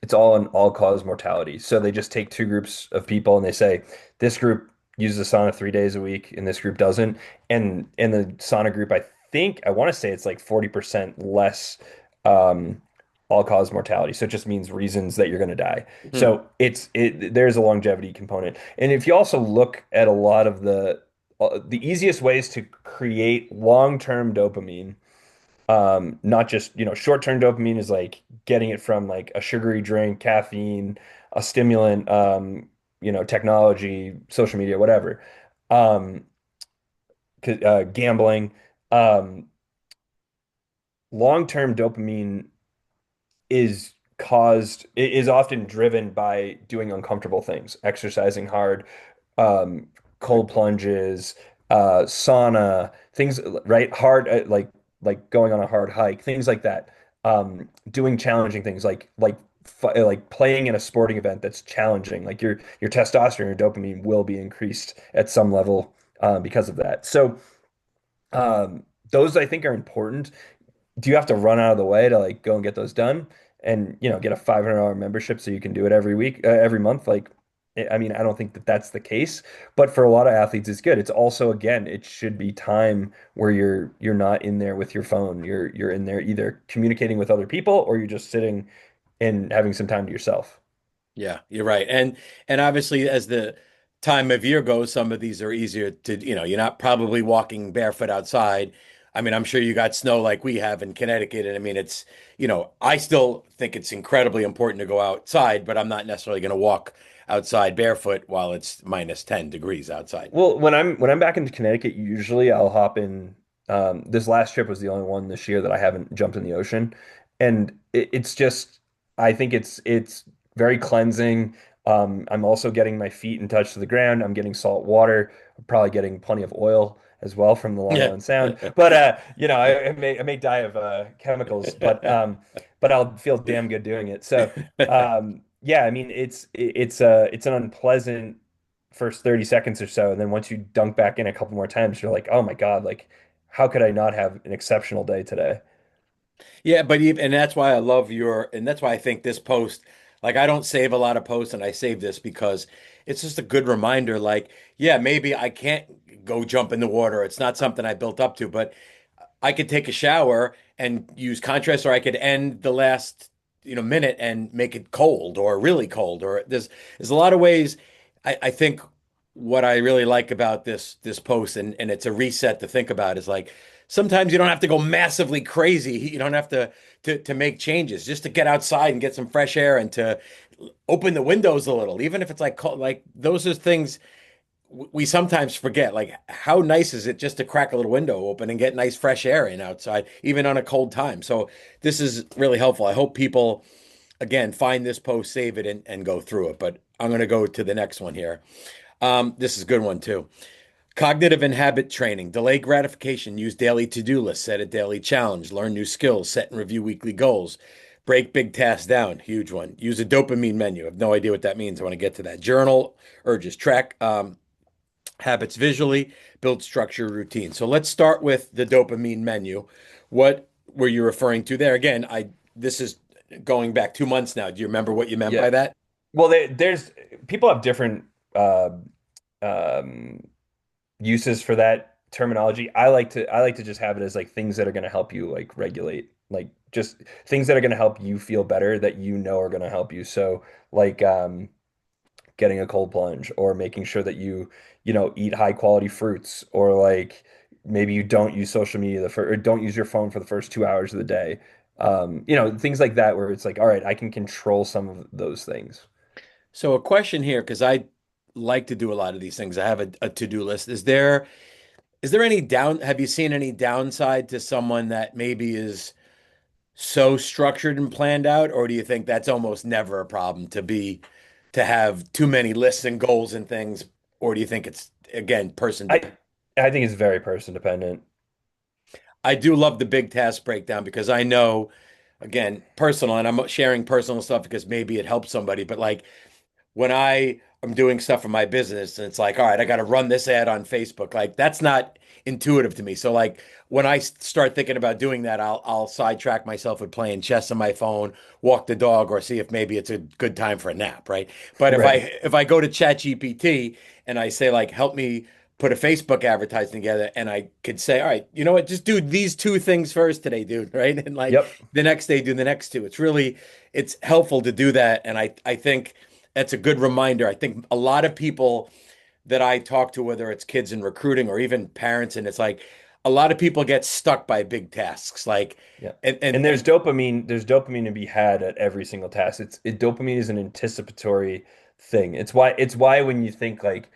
it's all on all cause mortality. So they just take two groups of people and they say this group uses the sauna 3 days a week and this group doesn't. And in the sauna group, I want to say it's like 40% less um all cause mortality. So it just means reasons that you're going to die. Hmm. So there's a longevity component. And if you also look at a lot of the easiest ways to create long-term dopamine, not just, short-term dopamine is like getting it from like a sugary drink, caffeine, a stimulant, technology, social media, whatever. Um, Gambling. Um, Long-term dopamine is often driven by doing uncomfortable things, exercising hard, um, cold plunges, sauna, things, right? Hard, like going on a hard hike, things like that. Doing challenging things like playing in a sporting event that's challenging, like your testosterone, your dopamine will be increased at some level because of that. So those I think are important. Do you have to run out of the way to like go and get those done and get a $500 membership so you can do it every week, every month? Like, I mean, I don't think that that's the case, but for a lot of athletes, it's good. It's also, again, it should be time where you're not in there with your phone. You're in there either communicating with other people or you're just sitting and having some time to yourself. Yeah, you're right. And obviously as the time of year goes, some of these are easier to, you're not probably walking barefoot outside. I mean, I'm sure you got snow like we have in Connecticut. And I mean, I still think it's incredibly important to go outside, but I'm not necessarily going to walk outside barefoot while it's minus 10 degrees outside. Well, when I'm back into Connecticut, usually I'll hop in. This last trip was the only one this year that I haven't jumped in the ocean, and it's just I think it's very cleansing. I'm also getting my feet in touch to the ground. I'm getting salt water. I'm probably getting plenty of oil as well from the Long Yeah. Island Sound. But I may die of chemicals, but I'll feel damn good doing it. So yeah, I mean it's an unpleasant first 30 seconds or so. And then once you dunk back in a couple more times, you're like, oh my God, like how could I not have an exceptional day today? Yeah, but even, and that's why I love and that's why I think this post, like I don't save a lot of posts and I save this because it's just a good reminder. Like, yeah, maybe I can't go jump in the water. It's not something I built up to, but I could take a shower and use contrast, or I could end the last, minute and make it cold or really cold, or there's a lot of ways. I think what I really like about this post, and it's a reset to think about, is like sometimes you don't have to go massively crazy. You don't have to make changes, just to get outside and get some fresh air and to open the windows a little, even if it's like cold. Like those are things we sometimes forget. Like how nice is it just to crack a little window open and get nice fresh air in outside, even on a cold time. So this is really helpful. I hope people again find this post, save it, and go through it. But I'm going to go to the next one here. This is a good one too. Cognitive and habit training, delay gratification, use daily to-do lists, set a daily challenge, learn new skills, set and review weekly goals, break big tasks down, huge one. Use a dopamine menu. I have no idea what that means. I want to get to that. Journal, urges, track habits visually, build structure, routine. So let's start with the dopamine menu. What were you referring to there? Again, I this is going back 2 months now. Do you remember what you meant Yeah. by that? Well, there's people have different um, uses for that terminology. I like to just have it as like things that are going to help you like regulate, like just things that are going to help you feel better that you know are going to help you. So like getting a cold plunge or making sure that you eat high quality fruits or like maybe you don't use social media or don't use your phone for the first 2 hours of the day. Things like that where it's like, all right, I can control some of those things. So a question here, because I like to do a lot of these things. I have a to-do list. Is there any have you seen any downside to someone that maybe is so structured and planned out, or do you think that's almost never a problem to have too many lists and goals and things, or do you think it's again person I dependent? I think it's very person dependent. I do love the big task breakdown because I know, again, personal, and I'm sharing personal stuff because maybe it helps somebody, but like when I am doing stuff for my business and it's like, all right, I got to run this ad on Facebook. Like that's not intuitive to me. So like when I start thinking about doing that, I'll sidetrack myself with playing chess on my phone, walk the dog, or see if maybe it's a good time for a nap, right? But if I Right. if I go to ChatGPT and I say like, help me put a Facebook advertising together, and I could say, all right, you know what, just do these two things first today, dude, right? And like Yep. the next day, do the next two. It's helpful to do that, and I think that's a good reminder. I think a lot of people that I talk to, whether it's kids in recruiting or even parents, and it's like a lot of people get stuck by big tasks. Like, Yeah. and And and there's and dopamine to be had at every single task. Dopamine is an anticipatory thing. It's why when you think like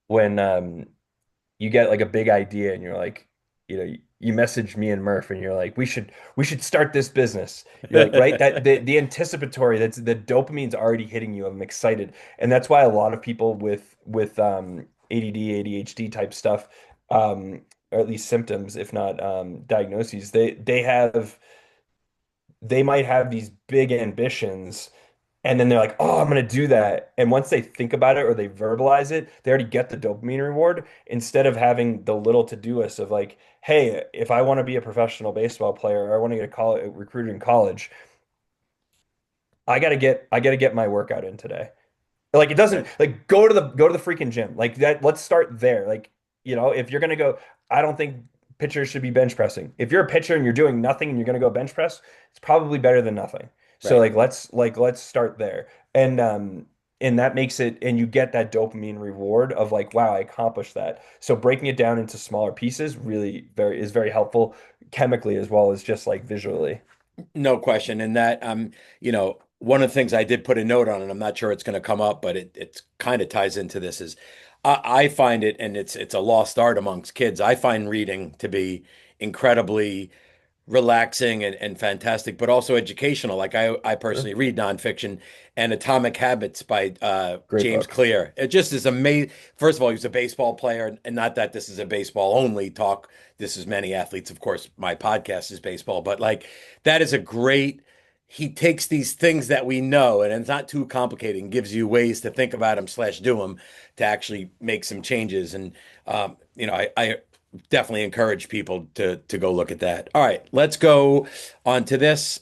when you get like a big idea and you're like, you message me and Murph and you're like, we should start this business. You're like, right? That the anticipatory, that's the dopamine's already hitting you. I'm excited. And that's why a lot of people with ADD, ADHD type stuff, or at least symptoms, if not diagnoses, they might have these big ambitions and then they're like, oh, I'm going to do that. And once they think about it or they verbalize it, they already get the dopamine reward instead of having the little to-do list of like, hey, if I want to be a professional baseball player or I want to get a college recruited in college, I got to get my workout in today. Like it doesn't that like go to the freaking gym. Like that, let's start there. Like, if you're gonna go, I don't think pitchers should be bench pressing. If you're a pitcher and you're doing nothing and you're gonna go bench press, it's probably better than nothing. So right. let's start there. And that makes it and you get that dopamine reward of like, wow, I accomplished that. So breaking it down into smaller pieces really is very helpful chemically as well as just like visually. No question. And that one of the things I did put a note on, and I'm not sure it's going to come up, but it kind of ties into this is I find it, and it's a lost art amongst kids. I find reading to be incredibly relaxing and fantastic, but also educational. Like I Sure. personally read nonfiction and Atomic Habits by Great James book. Clear. It just is amazing. First of all, he was a baseball player, and not that this is a baseball only talk. This is many athletes. Of course, my podcast is baseball, but like that is a great. He takes these things that we know, and it's not too complicated, and gives you ways to think about them slash do them to actually make some changes. And I definitely encourage people to go look at that. All right, let's go on to this.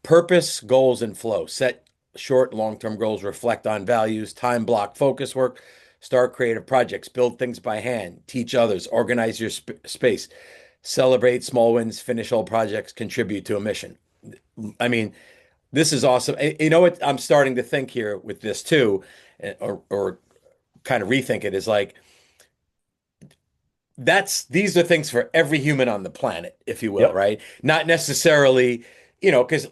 Purpose, goals, and flow. Set short, long-term goals, reflect on values, time block, focus work, start creative projects, build things by hand, teach others, organize your space, celebrate small wins, finish all projects, contribute to a mission. I mean, this is awesome. You know what? I'm starting to think here with this too, or kind of rethink it is like these are things for every human on the planet, if you will, Yep. right? Not necessarily, because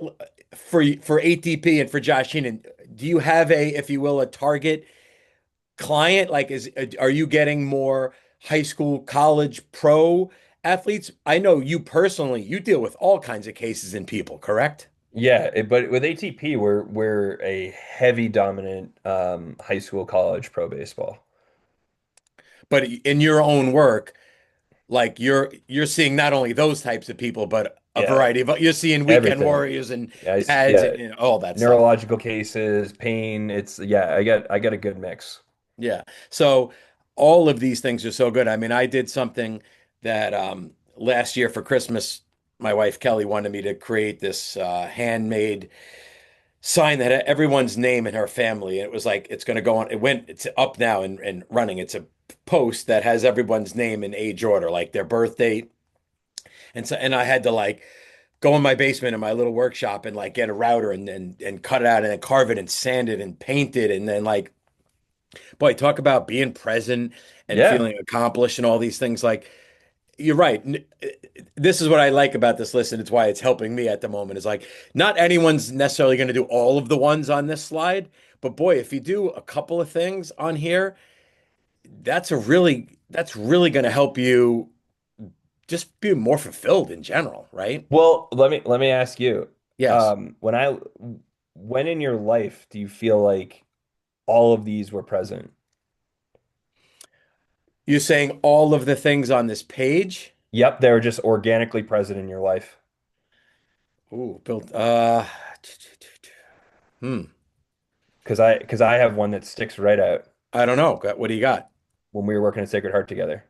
for ATP and for Josh Heenan, do you have if you will, a target client? Like, are you getting more high school, college, pro athletes? I know you personally, you deal with all kinds of cases in people, correct? Yeah, but with ATP, we're a heavy dominant high school, college, pro baseball. But in your own work, like you're seeing not only those types of people, but a Yeah, variety of you're seeing weekend everything. warriors and dads Yeah, and all that stuff. neurological cases, pain. It's yeah, I get a good mix. Yeah. So all of these things are so good. I mean, I did something that last year for Christmas, my wife Kelly wanted me to create this handmade sign that had everyone's name in her family. And it was like it's going to go on. It's up now and running. It's a post that has everyone's name in age order, like their birth date. And I had to like go in my basement in my little workshop and like get a router and cut it out and then carve it and sand it and paint it and then like boy, talk about being present and Yeah. feeling accomplished and all these things. Like, you're right. This is what I like about this list, and it's why it's helping me at the moment. Is like, not anyone's necessarily going to do all of the ones on this slide, but boy, if you do a couple of things on here, that's really going to help you just be more fulfilled in general, right? Well, let me ask you, Yes. when in your life do you feel like all of these were present? You're saying all of the things on this page? Yep, they were just organically present in your life. Ooh, built. Hmm. Because I have one that sticks right out I don't know. What do you got? when we were working at Sacred Heart together.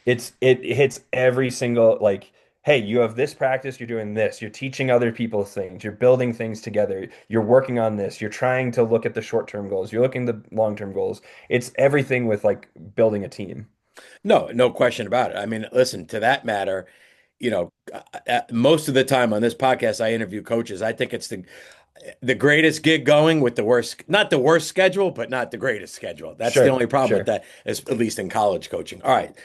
It hits every single like, hey, you have this practice, you're doing this, you're teaching other people things, you're building things together, you're working on this, you're trying to look at the short-term goals, you're looking at the long-term goals. It's everything with like building a team. No, no question about it. I mean, listen, to that matter, most of the time on this podcast, I interview coaches. I think it's the greatest gig going with the worst, not the worst schedule, but not the greatest schedule. That's the Sure, only problem with sure. that, is at least in college coaching. All right,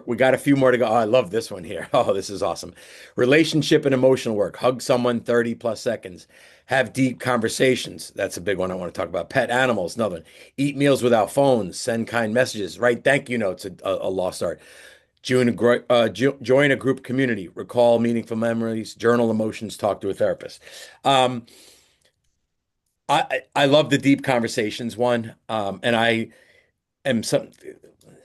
we got a few more to go. Oh, I love this one here. Oh, this is awesome. Relationship and emotional work. Hug someone 30 plus seconds. Have deep conversations. That's a big one I want to talk about. Pet animals, another one. Eat meals without phones. Send kind messages. Write thank you notes. A lost art. Join a group community. Recall meaningful memories. Journal emotions. Talk to a therapist. Um, I love the deep conversations one. And I am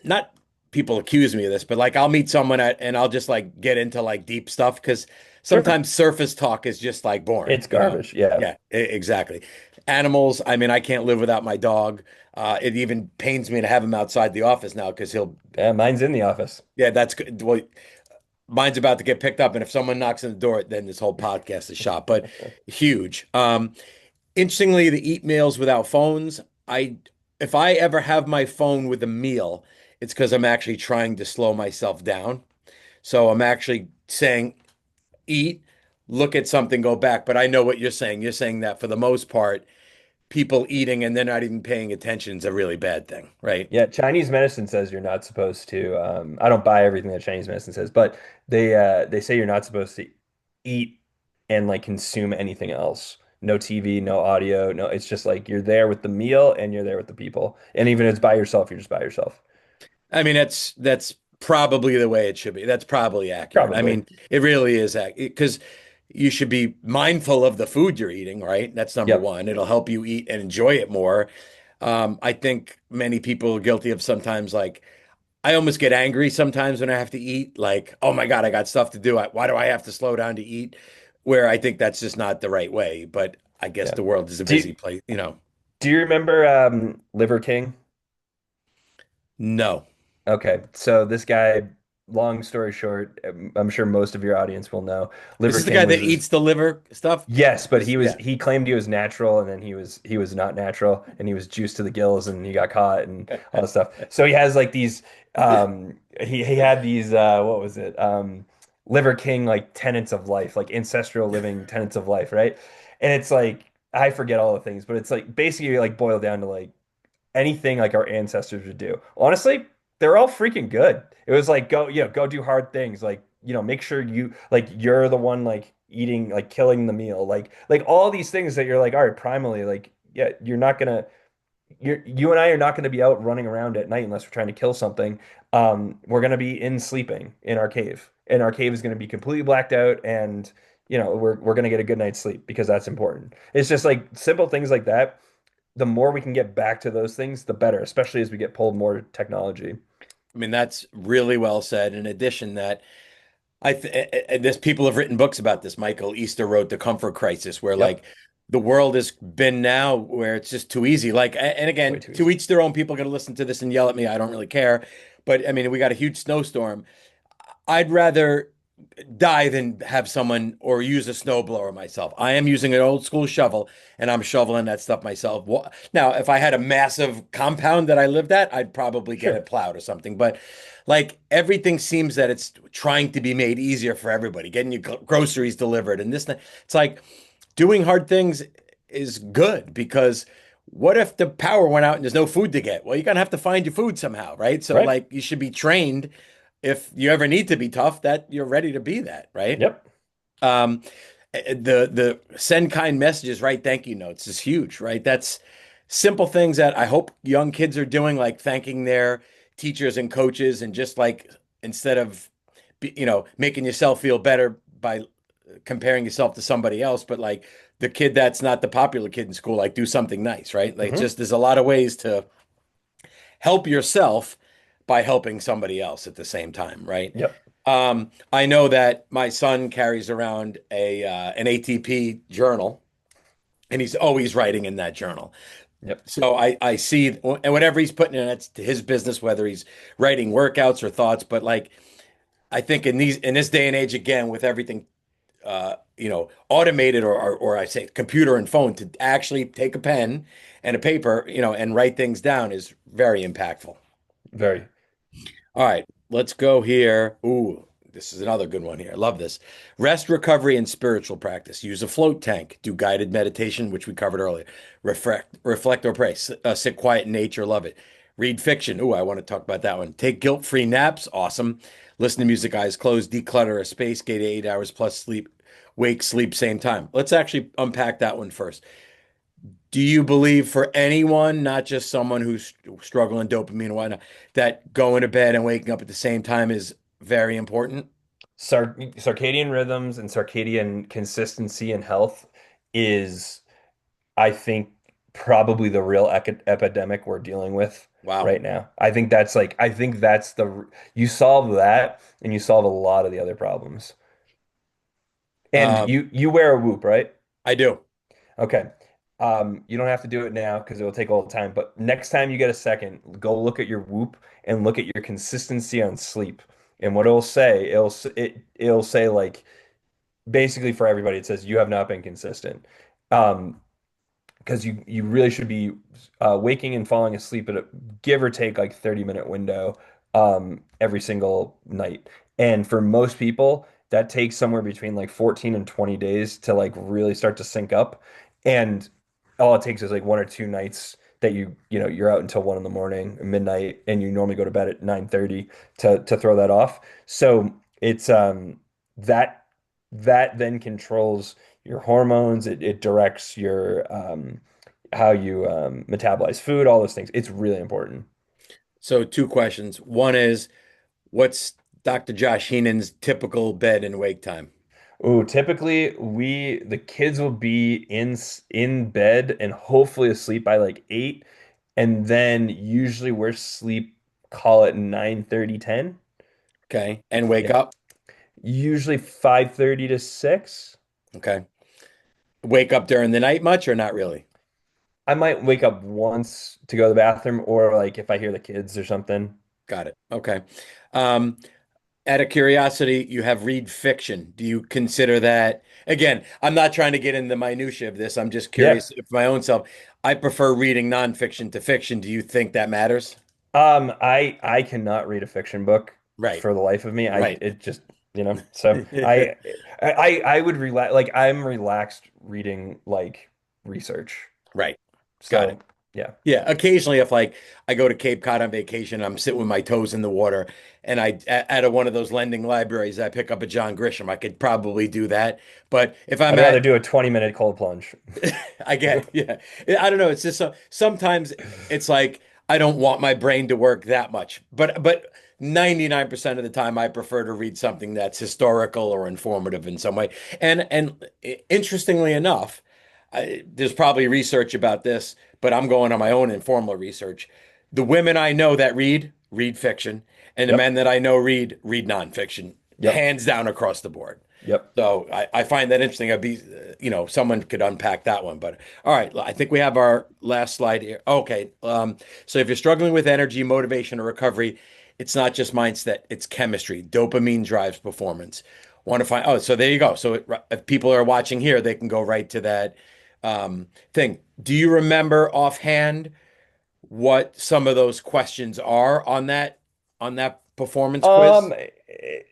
not people accuse me of this, but like I'll meet someone and I'll just like get into like deep stuff because Sure. sometimes surface talk is just like boring, It's garbage. Yeah. Yeah, exactly. Animals, I mean, I can't live without my dog. It even pains me to have him outside the office now because Yeah, mine's in the office. yeah, that's good. Well, mine's about to get picked up, and if someone knocks on the door, then this whole podcast is shot. But huge. Interestingly, the eat meals without phones. I If I ever have my phone with a meal, it's because I'm actually trying to slow myself down. So I'm actually saying eat, look at something, go back. But I know what you're saying. You're saying that for the most part, people eating and they're not even paying attention is a really bad thing, right? Yeah, Chinese medicine says you're not supposed to. I don't buy everything that Chinese medicine says, but they say you're not supposed to eat and like consume anything else. No TV, no audio, no. It's just like you're there with the meal and you're there with the people. And even if it's by yourself, you're just by yourself. I mean, that's probably the way it should be. That's probably accurate. I Probably. mean, it really is because you should be mindful of the food you're eating, right? That's number Yep. one. It'll help you eat and enjoy it more. I think many people are guilty of sometimes like I almost get angry sometimes when I have to eat, like, oh my God, I got stuff to do. Why do I have to slow down to eat? Where I think that's just not the right way. But I guess Yeah. the world is a Do busy you, place. do you remember Liver King? No. Okay, so this guy, long story short, I'm sure most of your audience will know. Is Liver this the King guy was that this. eats the liver stuff? Yes, but This, yeah. he claimed he was natural and then he was not natural and he was juiced to the gills and he got caught and all this stuff. So he has like these he had these what was it? Liver King like tenets of life, like ancestral living tenets of life, right? And it's like I forget all the things, but it's like basically like boiled down to like anything like our ancestors would do. Honestly, they're all freaking good. It was like go do hard things. Like, make sure you're the one like eating, like killing the meal. Like all these things that you're like, all right, primally, like, yeah, you and I are not gonna be out running around at night unless we're trying to kill something. We're gonna be in sleeping in our cave. And our cave is gonna be completely blacked out, and we're gonna get a good night's sleep because that's important. It's just like simple things like that. The more we can get back to those things, the better, especially as we get pulled more technology. I mean, that's really well said. In addition, that there's people have written books about this. Michael Easter wrote The Comfort Crisis, where Yep. like the world has been now where it's just too easy. Like, and Way again, too to easy. each their own. People are going to listen to this and yell at me. I don't really care. But I mean, we got a huge snowstorm. I'd rather die than have someone or use a snowblower myself. I am using an old school shovel and I'm shoveling that stuff myself. Now, if I had a massive compound that I lived at, I'd probably get it Sure. plowed or something. But like everything seems that it's trying to be made easier for everybody, getting your groceries delivered and this. It's like doing hard things is good because what if the power went out and there's no food to get? Well, you're gonna have to find your food somehow, right? So Right. like you should be trained if you ever need to be tough, that you're ready to be that, right? Yep. Um, the send kind messages, right? Thank you notes is huge, right? That's simple things that I hope young kids are doing, like thanking their teachers and coaches, and just like instead of making yourself feel better by comparing yourself to somebody else, but like the kid that's not the popular kid in school, like do something nice, right? Like Hmm. just there's a lot of ways to help yourself by helping somebody else at the same time, right? Yep. I know that my son carries around a an ATP journal, and he's always writing in that journal. Yep. So I see, and whatever he's putting in, it's his business, whether he's writing workouts or thoughts. But like I think in this day and age, again, with everything automated or I say computer and phone, to actually take a pen and a paper, and write things down is very impactful. Very. All right, let's go here. Ooh, this is another good one here. I love this. Rest, recovery, and spiritual practice. Use a float tank. Do guided meditation, which we covered earlier. Reflect or pray. Sit quiet in nature. Love it. Read fiction. Ooh, I want to talk about that one. Take guilt-free naps. Awesome. Listen to music, eyes closed. Declutter a space. Get 8 hours plus sleep. Wake, sleep, same time. Let's actually unpack that one first. Do you believe for anyone, not just someone who's struggling dopamine and whatnot, that going to bed and waking up at the same time is very important? Circadian rhythms and circadian consistency and health is, I think, probably the real epidemic we're dealing with Wow. right now. I think that's you solve that and you solve a lot of the other problems. And Um, you wear a Whoop, right? I do. Okay. You don't have to do it now because it will take all the time. But next time you get a second, go look at your Whoop and look at your consistency on sleep. And what it'll say like basically for everybody, it says you have not been consistent. Um, because you really should be waking and falling asleep at a give or take like 30-minute window every single night. And for most people, that takes somewhere between like 14 and 20 days to like really start to sync up. And all it takes is like one or two nights that you're out until 1 in the morning, midnight, and you normally go to bed at 9:30 to throw that off. So it's that that then controls your hormones. It directs your how you metabolize food, all those things. It's really important. So two questions. One is, what's Dr. Josh Heenan's typical bed and wake time? Ooh, typically the kids will be in bed and hopefully asleep by like 8, and then usually we're sleep, call it 9:30, 10. Okay. And wake Yeah. up. Usually 5:30 to 6. Okay. Wake up during the night much or not really? I might wake up once to go to the bathroom or like if I hear the kids or something. Got it. Okay. Um, Out of curiosity, you have read fiction. Do you consider that? Again, I'm not trying to get in the minutia of this. I'm just Yeah. curious for my own self. I prefer reading nonfiction to fiction. Do you think that matters? I cannot read a fiction book Right. for the life of me. I Right. it just, so I would relax, like I'm relaxed reading like research. Right. Got So it. Yeah. Yeah, occasionally if like I go to Cape Cod on vacation, I'm sitting with my toes in the water, and out of one of those lending libraries, I pick up a John Grisham. I could probably do that, but if I'm I'd rather at, do a 20-minute cold plunge. I get, yeah, I don't know. It's just sometimes it's like I don't want my brain to work that much, but 99% of the time, I prefer to read something that's historical or informative in some way. And interestingly enough, there's probably research about this, but I'm going on my own informal research. The women I know that read fiction, and the Yep. men that I know read nonfiction, Yep. hands down across the board. Yep. So I find that interesting. I'd be, someone could unpack that one. But all right, I think we have our last slide here. Okay. So if you're struggling with energy, motivation, or recovery, it's not just mindset, it's chemistry. Dopamine drives performance. Want to find, oh, so there you go. So if people are watching here, they can go right to that thing. Do you remember offhand what some of those questions are on that performance quiz?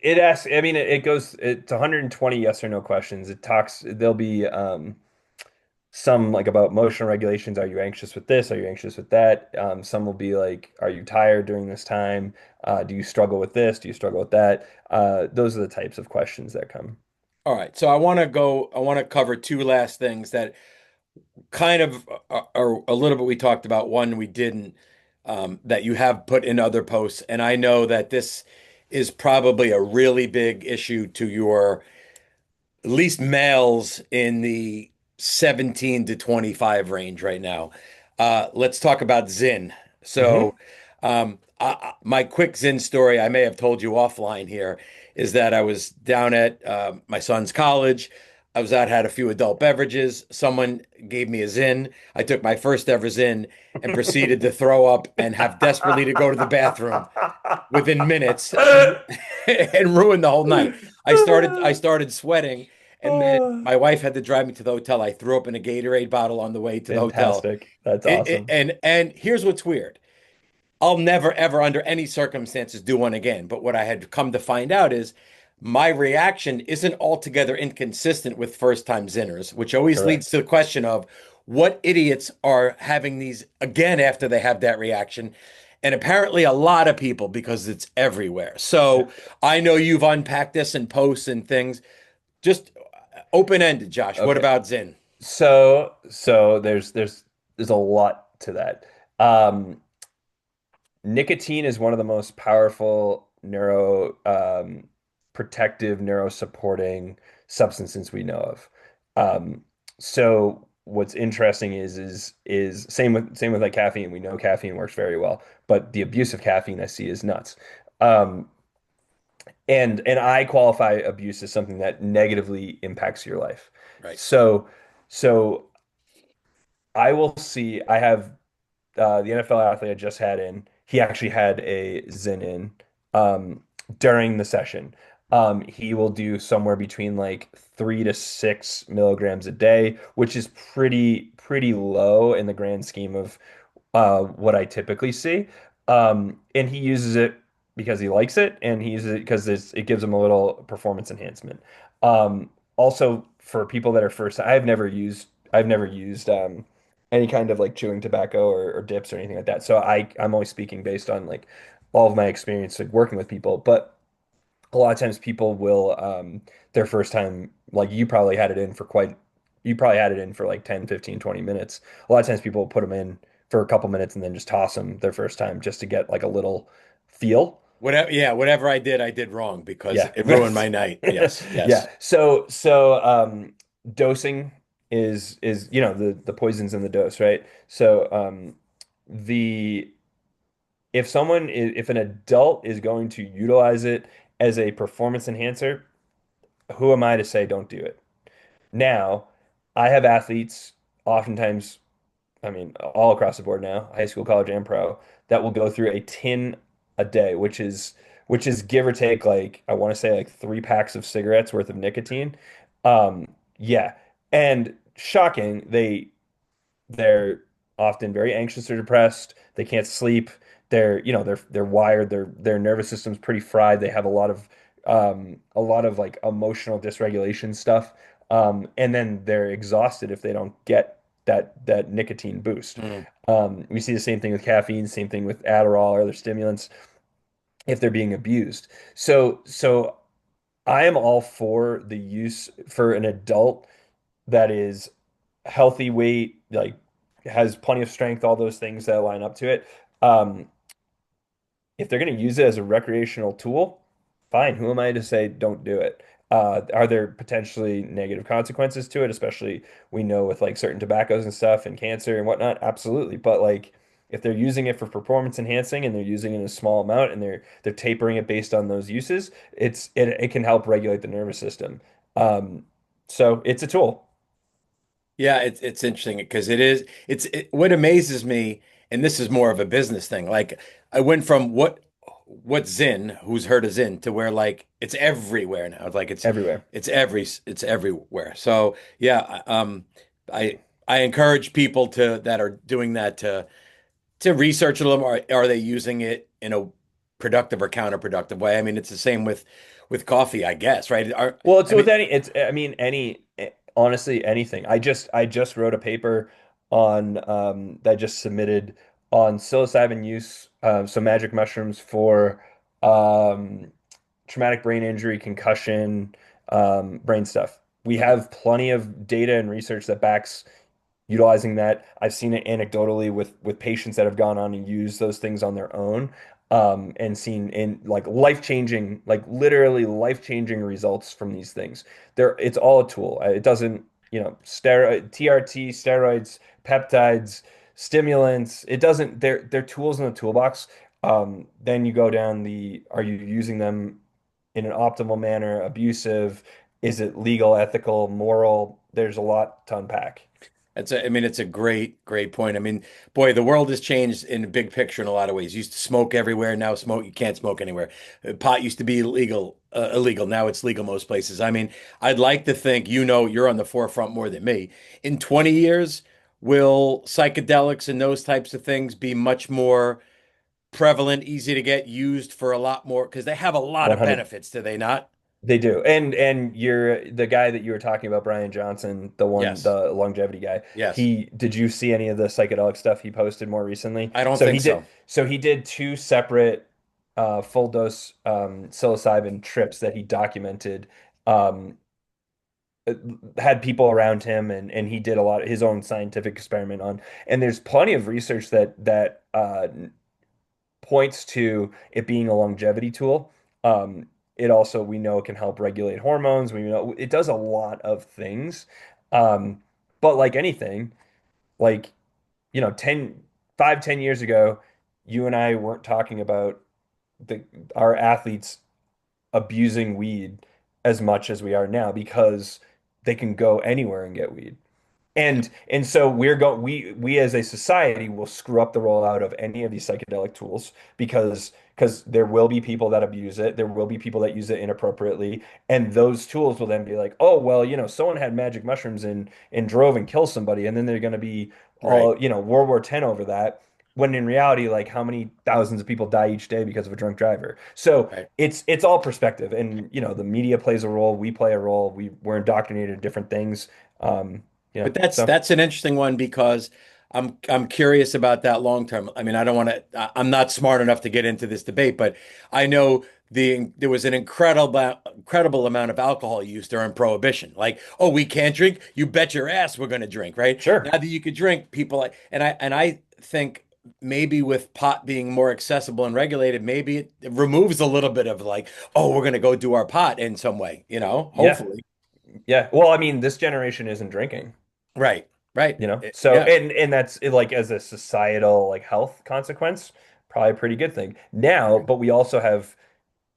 It asks, I mean, it goes, it's 120 yes or no questions. It talks, there'll be some like about emotional regulations. Are you anxious with this? Are you anxious with that? Some will be like, are you tired during this time? Do you struggle with this? Do you struggle with that? Those are the types of questions that come. All right. So I want to cover two last things that kind of are a little bit we talked about. One we didn't, that you have put in other posts. And I know that this is probably a really big issue to your at least males in the 17 to 25 range right now. Let's talk about Zyn. Hmm. So, my quick Zyn story, I may have told you offline here, is that I was down at my son's college. I was out, had a few adult beverages. Someone gave me a Zyn. I took my first ever Zyn and proceeded to throw up and have desperately to go to the bathroom within minutes and and ruined the whole night. I started sweating, and then my wife had to drive me to the hotel. I threw up in a Gatorade bottle on the way to the hotel. Fantastic. That's awesome. And here's what's weird. I'll never ever under any circumstances do one again. But what I had come to find out is my reaction isn't altogether inconsistent with first time Zinners, which always leads to Correct. the question of what idiots are having these again after they have that reaction. And apparently a lot of people because it's everywhere. Yeah. So I know you've unpacked this in posts and things. Just open-ended, Josh. What Okay. about Zinn? So there's a lot to that. Um, Nicotine is one of the most powerful protective, neuro supporting substances we know of. So what's interesting is same with like caffeine. We know caffeine works very well, but the abuse of caffeine I see is nuts. Um, and I qualify abuse as something that negatively impacts your life. Right. So so I will see. I have the NFL athlete I just had in, he actually had a Zyn in during the session. He will do somewhere between like 3 to 6 milligrams a day, which is pretty low in the grand scheme of what I typically see. And he uses it because he likes it, and he uses it because it gives him a little performance enhancement. Also, for people that are first, I've never used any kind of like chewing tobacco or dips or anything like that. So I'm always speaking based on like all of my experience like working with people. But a lot of times people will their first time, like you probably had it in for like 10, 15, 20 minutes. A lot of times people will put them in for a couple minutes and then just toss them their first time just to get like a little feel. Whatever, yeah, whatever I did wrong because Yeah. it ruined my night. Yes, Yeah. yes. So dosing is the poisons in the dose, right? So the if an adult is going to utilize it as a performance enhancer, who am I to say don't do it? Now, I have athletes oftentimes, I mean, all across the board now, high school, college, and pro, that will go through a tin a day, which is give or take like I want to say like 3 packs of cigarettes worth of nicotine. Yeah. And shocking, they're often very anxious or depressed. They can't sleep. They're wired. Their nervous system's pretty fried. They have a lot of like emotional dysregulation stuff. And then they're exhausted if they don't get that nicotine boost. Mm. We see the same thing with caffeine, same thing with Adderall or other stimulants if they're being abused. So I am all for the use for an adult that is healthy weight, like has plenty of strength, all those things that line up to it. Um, if they're going to use it as a recreational tool, fine. Who am I to say don't do it? Are there potentially negative consequences to it? Especially we know with like certain tobaccos and stuff and cancer and whatnot. Absolutely. But like if they're using it for performance enhancing and they're using it in a small amount and they're tapering it based on those uses, it can help regulate the nervous system. Um, so it's a tool. Yeah, it's interesting because what amazes me, and this is more of a business thing. Like I went from what Zyn, who's heard of Zyn, to where like it's everywhere now. It's like Everywhere. it's everywhere. So yeah, I I encourage people that are doing that to research a little more. Are they using it in a productive or counterproductive way? I mean, it's the same with coffee, I guess, right? Well, it's I mean, with any, it's, I mean, honestly, anything. I just wrote a paper on, that I just submitted on psilocybin use, so magic mushrooms for, um, traumatic brain injury, concussion, brain stuff. We okay, have plenty of data and research that backs utilizing that. I've seen it anecdotally with patients that have gone on and used those things on their own, and seen in like life-changing, like literally life-changing results from these things. It's all a tool. It doesn't, TRT, steroids, peptides, stimulants. It doesn't. They're tools in the toolbox. Then you go down are you using them in an optimal manner, abusive? Is it legal, ethical, moral? There's a lot to unpack. I mean, it's a great point. I mean, boy, the world has changed in the big picture in a lot of ways. You used to smoke everywhere. Now you can't smoke anywhere. Pot used to be illegal. Now it's legal most places. I mean, I'd like to think, you're on the forefront more than me. In 20 years, will psychedelics and those types of things be much more prevalent, easy to get, used for a lot more? Because they have a lot of 100. benefits, do they not? They do. And you're the guy that you were talking about, Brian Johnson, Yes. the longevity guy. Yes. Did you see any of the psychedelic stuff he posted more recently? I don't think so. So he did two separate full dose psilocybin trips that he documented. Um, had people around him and he did a lot of his own scientific experiment on. And there's plenty of research that points to it being a longevity tool. It also, we know it can help regulate hormones. We know it does a lot of things. Um, but like anything, like, 10 years ago, you and I weren't talking about the our athletes abusing weed as much as we are now because they can go anywhere and get weed. And so we as a society will screw up the rollout of any of these psychedelic tools because there will be people that abuse it, there will be people that use it inappropriately, and those tools will then be like, oh well, someone had magic mushrooms and drove and killed somebody, and then they're going to be Right. all, World War X over that. When in reality, like how many thousands of people die each day because of a drunk driver? So Right. it's all perspective, and the media plays a role, we play a role, we're indoctrinated in different things. But So that's an interesting one because I'm curious about that long term. I mean, I don't want to. I'm not smart enough to get into this debate, but I know there was an incredible amount of alcohol use during Prohibition. Like, oh, we can't drink. You bet your ass we're going to drink, right? sure. Now that you could drink, and I think maybe with pot being more accessible and regulated, maybe it removes a little bit of like, oh, we're going to go do our pot in some way. Yeah. Hopefully. Yeah. Well, I mean, this generation isn't drinking, Right. Right. So Yeah. and that's like as a societal like health consequence, probably a pretty good thing. Now, but we also have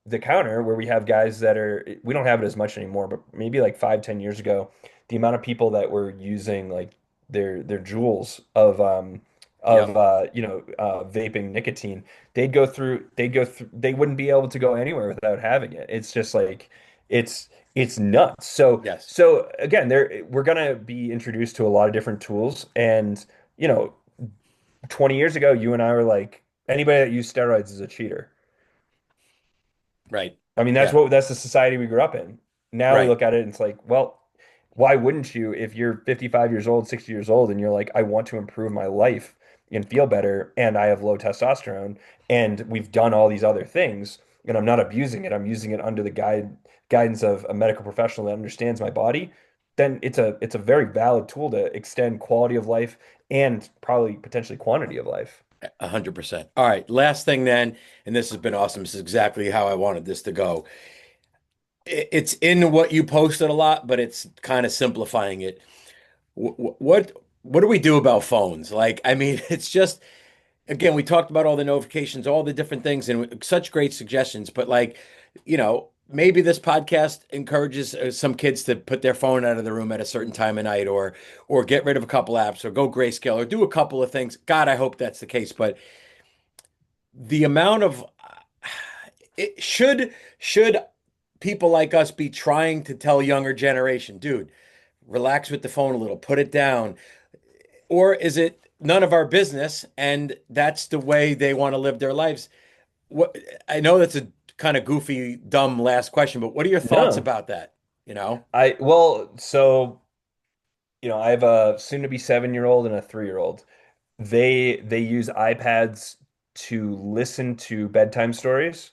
the counter where we have guys that we don't have it as much anymore, but maybe like 5, 10 years ago, the amount of people that were using like their joules Yeah. vaping nicotine, they wouldn't be able to go anywhere without having it. It's just like it's nuts. So Yes. so again, we're gonna be introduced to a lot of different tools, and you know 20 years ago, you and I were like, anybody that used steroids is a cheater. Right. I mean, Yeah. that's the society we grew up in. Now we Right. look at it and it's like, well, why wouldn't you if you're 55 years old, 60 years old, and you're like, I want to improve my life and feel better, and I have low testosterone, and we've done all these other things, and I'm not abusing it. I'm using it under the guidance of a medical professional that understands my body. Then it's a very valid tool to extend quality of life and probably potentially quantity of life. 100%. All right, last thing then, and this has been awesome. This is exactly how I wanted this to go. It's in what you posted a lot, but it's kind of simplifying it. What do we do about phones? Like, I mean, it's just again, we talked about all the notifications, all the different things, and such great suggestions. But like, maybe this podcast encourages some kids to put their phone out of the room at a certain time of night, or get rid of a couple apps, or go grayscale, or do a couple of things. God, I hope that's the case. But the amount of it should people like us be trying to tell younger generation, dude, relax with the phone a little, put it down, or is it none of our business and that's the way they want to live their lives? What I know that's a kind of goofy, dumb last question, but what are your thoughts No. about that? You know? I have a soon to be 7 year old and a 3 year old. They use iPads to listen to bedtime stories.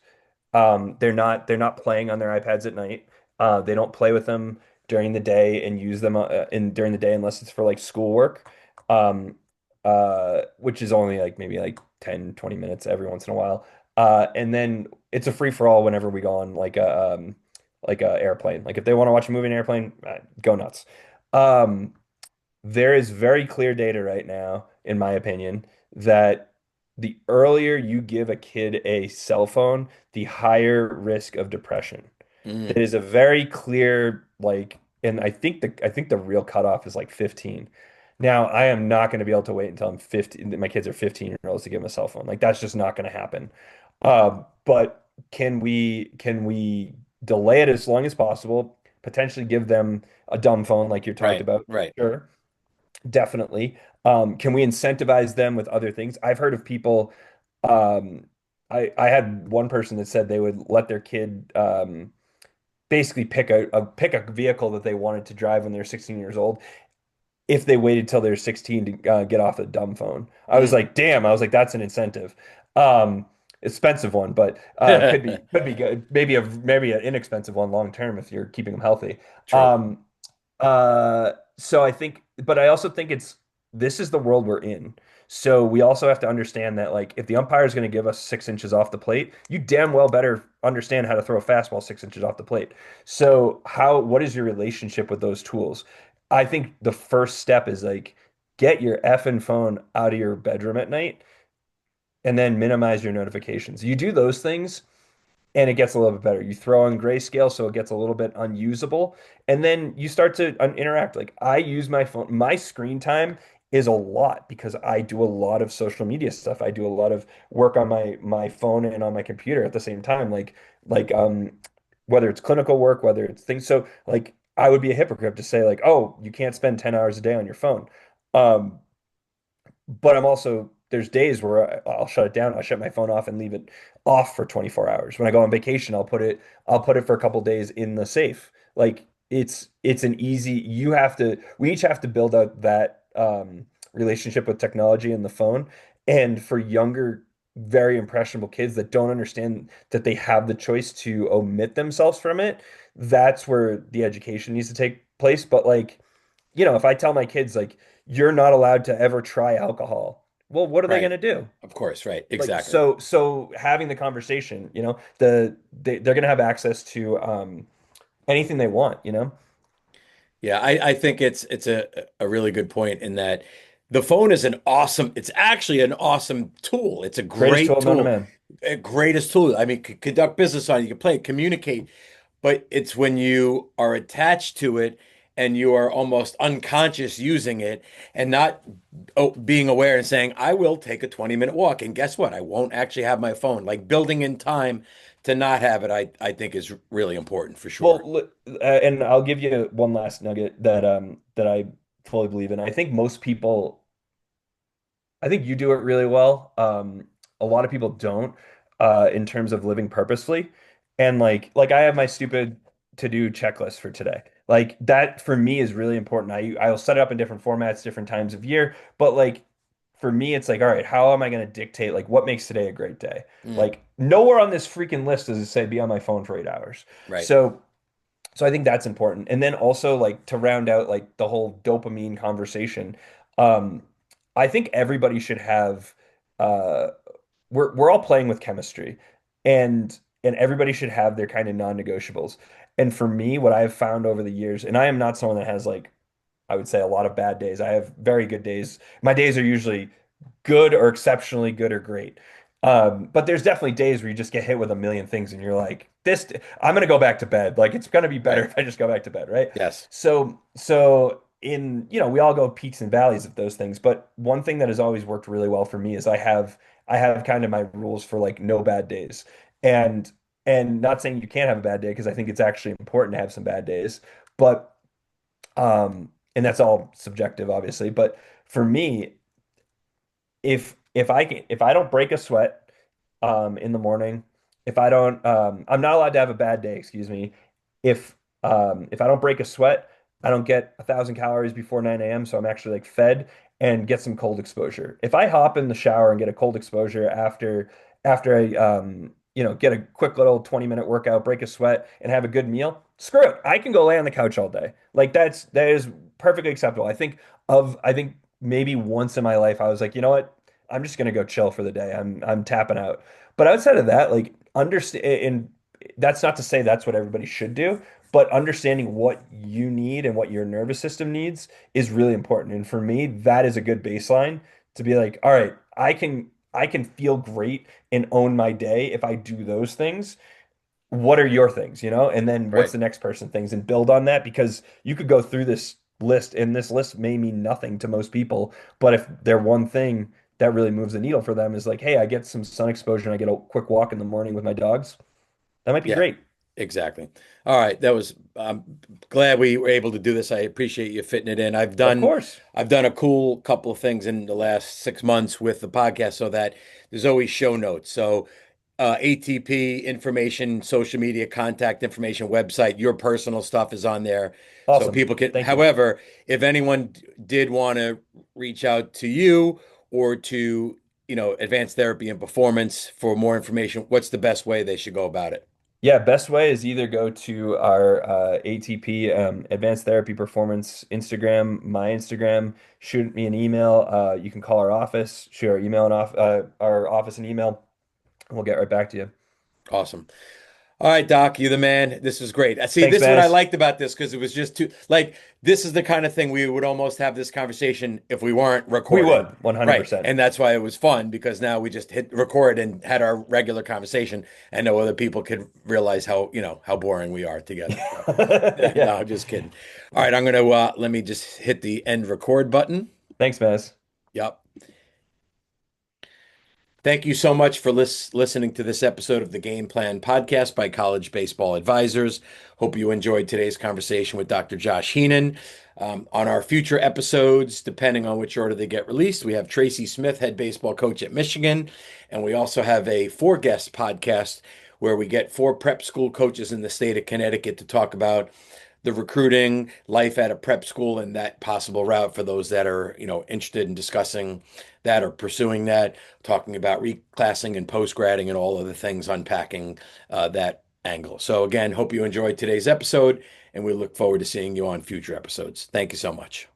They're not playing on their iPads at night. They don't play with them during the day and use them during the day unless it's for like schoolwork. Um, which is only like maybe like 10, 20 minutes every once in a while. And then it's a free for all whenever we go on like a airplane. Like if they want to watch a movie in an airplane, go nuts. Um, there is very clear data right now, in my opinion, that the earlier you give a kid a cell phone, the higher risk of depression. That Mm, is a very clear, and I think the real cutoff is like 15. Now, I am not going to be able to wait until I'm 15, my kids are 15-year-olds to give them a cell phone. Like that's just not going to happen. But can we delay it as long as possible, potentially give them a dumb phone like you talked right, about? right. Sure. Definitely. Can we incentivize them with other things? I've heard of people. Um, I had one person that said they would let their kid basically pick a vehicle that they wanted to drive when they're 16 years old if they waited till they're 16 to get off a dumb phone. I was Mm. like, damn. I was like, that's an incentive. Expensive one, but could be good. Maybe an inexpensive one long term if you're keeping them healthy. True. Um, so but I also think this is the world we're in. So we also have to understand that like if the umpire is going to give us 6 inches off the plate, you damn well better understand how to throw a fastball 6 inches off the plate. So what is your relationship with those tools? I think the first step is like get your effing phone out of your bedroom at night and then minimize your notifications. You do those things and it gets a little bit better. You throw on grayscale so it gets a little bit unusable, and then you start to interact. Like I use my phone, my screen time is a lot because I do a lot of social media stuff. I do a lot of work on my phone and on my computer at the same time. Like whether it's clinical work, whether it's things. So like I would be a hypocrite to say like, oh, you can't spend 10 hours a day on your phone. Um, but there's days where I'll shut it down. I'll shut my phone off and leave it off for 24 hours. When I go on vacation, I'll put it for a couple days in the safe. Like it's an easy, we each have to build out that relationship with technology and the phone. And for younger, very impressionable kids that don't understand that they have the choice to omit themselves from it, that's where the education needs to take place. But like, if I tell my kids like you're not allowed to ever try alcohol. Well, what are they going Right. to do? Of course, right. Like Exactly. so having the conversation, they're going to have access to anything they want. Yeah, I think it's a really good point in that the phone is it's actually an awesome tool. It's a Greatest great tool known to tool, man. a greatest tool. I mean, conduct business on it, you can play it, communicate, but it's when you are attached to it and you are almost unconscious using it and not being aware and saying, I will take a 20-minute walk. And guess what? I won't actually have my phone. Like building in time to not have it, I think is really important for sure. And I'll give you one last nugget that I fully believe in. I think you do it really well. A lot of people don't in terms of living purposefully. And like I have my stupid to-do checklist for today. Like that for me is really important. I'll set it up in different formats, different times of year, but like for me, it's like, all right, how am I going to dictate like what makes today a great day? Mm, Like nowhere on this freaking list does it say be on my phone for 8 hours. right. So I think that's important. And then also like to round out like the whole dopamine conversation, um, I think everybody should have uh we're all playing with chemistry and everybody should have their kind of non-negotiables. And for me, what I've found over the years, and I am not someone that has like I would say a lot of bad days. I have very good days. My days are usually good or exceptionally good or great. But there's definitely days where you just get hit with a million things and you're like, I'm gonna go back to bed. Like it's gonna be better Right. if I just go back to bed, right? Yes. So we all go peaks and valleys of those things, but one thing that has always worked really well for me is I have kind of my rules for like no bad days. And and not saying you can't have a bad day because I think it's actually important to have some bad days, but and that's all subjective, obviously. But for me, if I don't break a sweat in the morning, if I don't I'm not allowed to have a bad day, excuse me. If I don't break a sweat, I don't get 1,000 calories before 9 a.m. So I'm actually like fed and get some cold exposure. If I hop in the shower and get a cold exposure after I get a quick little 20-minute workout, break a sweat, and have a good meal, screw it. I can go lay on the couch all day. Like that is perfectly acceptable. I think maybe once in my life I was like, you know what? I'm just gonna go chill for the day. I'm tapping out. But outside of that, like understand, and that's not to say that's what everybody should do, but understanding what you need and what your nervous system needs is really important. And for me, that is a good baseline to be like, all right, I can feel great and own my day if I do those things. What are your things, And then what's Right. the next person things and build on that because you could go through this list and this list may mean nothing to most people, but if they're one thing that really moves the needle for them is like, hey, I get some sun exposure and I get a quick walk in the morning with my dogs, that might be Yeah, great. exactly. All right. That was I'm glad we were able to do this. I appreciate you fitting it in. Of course. I've done a cool couple of things in the last 6 months with the podcast so that there's always show notes. So ATP information, social media contact information, website, your personal stuff is on there. So Awesome. people can, Thank you. however, if anyone did want to reach out to you or to, advanced therapy and performance for more information, what's the best way they should go about it? Yeah, best way is either go to our ATP Advanced Therapy Performance Instagram, my Instagram, shoot me an email. You can call our office, shoot our office an email, and we'll get right back to you. Awesome. All right, Doc, you're the man. This is great. See, Thanks, this is what I Maz. liked about this because it was just too like this is the kind of thing we would almost have this conversation if we weren't We recording. would, Right. 100%. And that's why it was fun because now we just hit record and had our regular conversation and no other people could realize how boring we are together. So, no, Yeah. I'm just kidding. All right, I'm gonna let me just hit the end record button. Thanks, Maz. Yep. Thank you so much for listening to this episode of the Game Plan Podcast by College Baseball Advisors. Hope you enjoyed today's conversation with Dr. Josh Heenan. On our future episodes, depending on which order they get released, we have Tracy Smith, head baseball coach at Michigan, and we also have a four-guest podcast where we get four prep school coaches in the state of Connecticut to talk about the recruiting, life at a prep school, and that possible route for those that are, interested in discussing that or pursuing that, talking about reclassing and post-grading and all of the things, unpacking that angle. So again, hope you enjoyed today's episode, and we look forward to seeing you on future episodes. Thank you so much.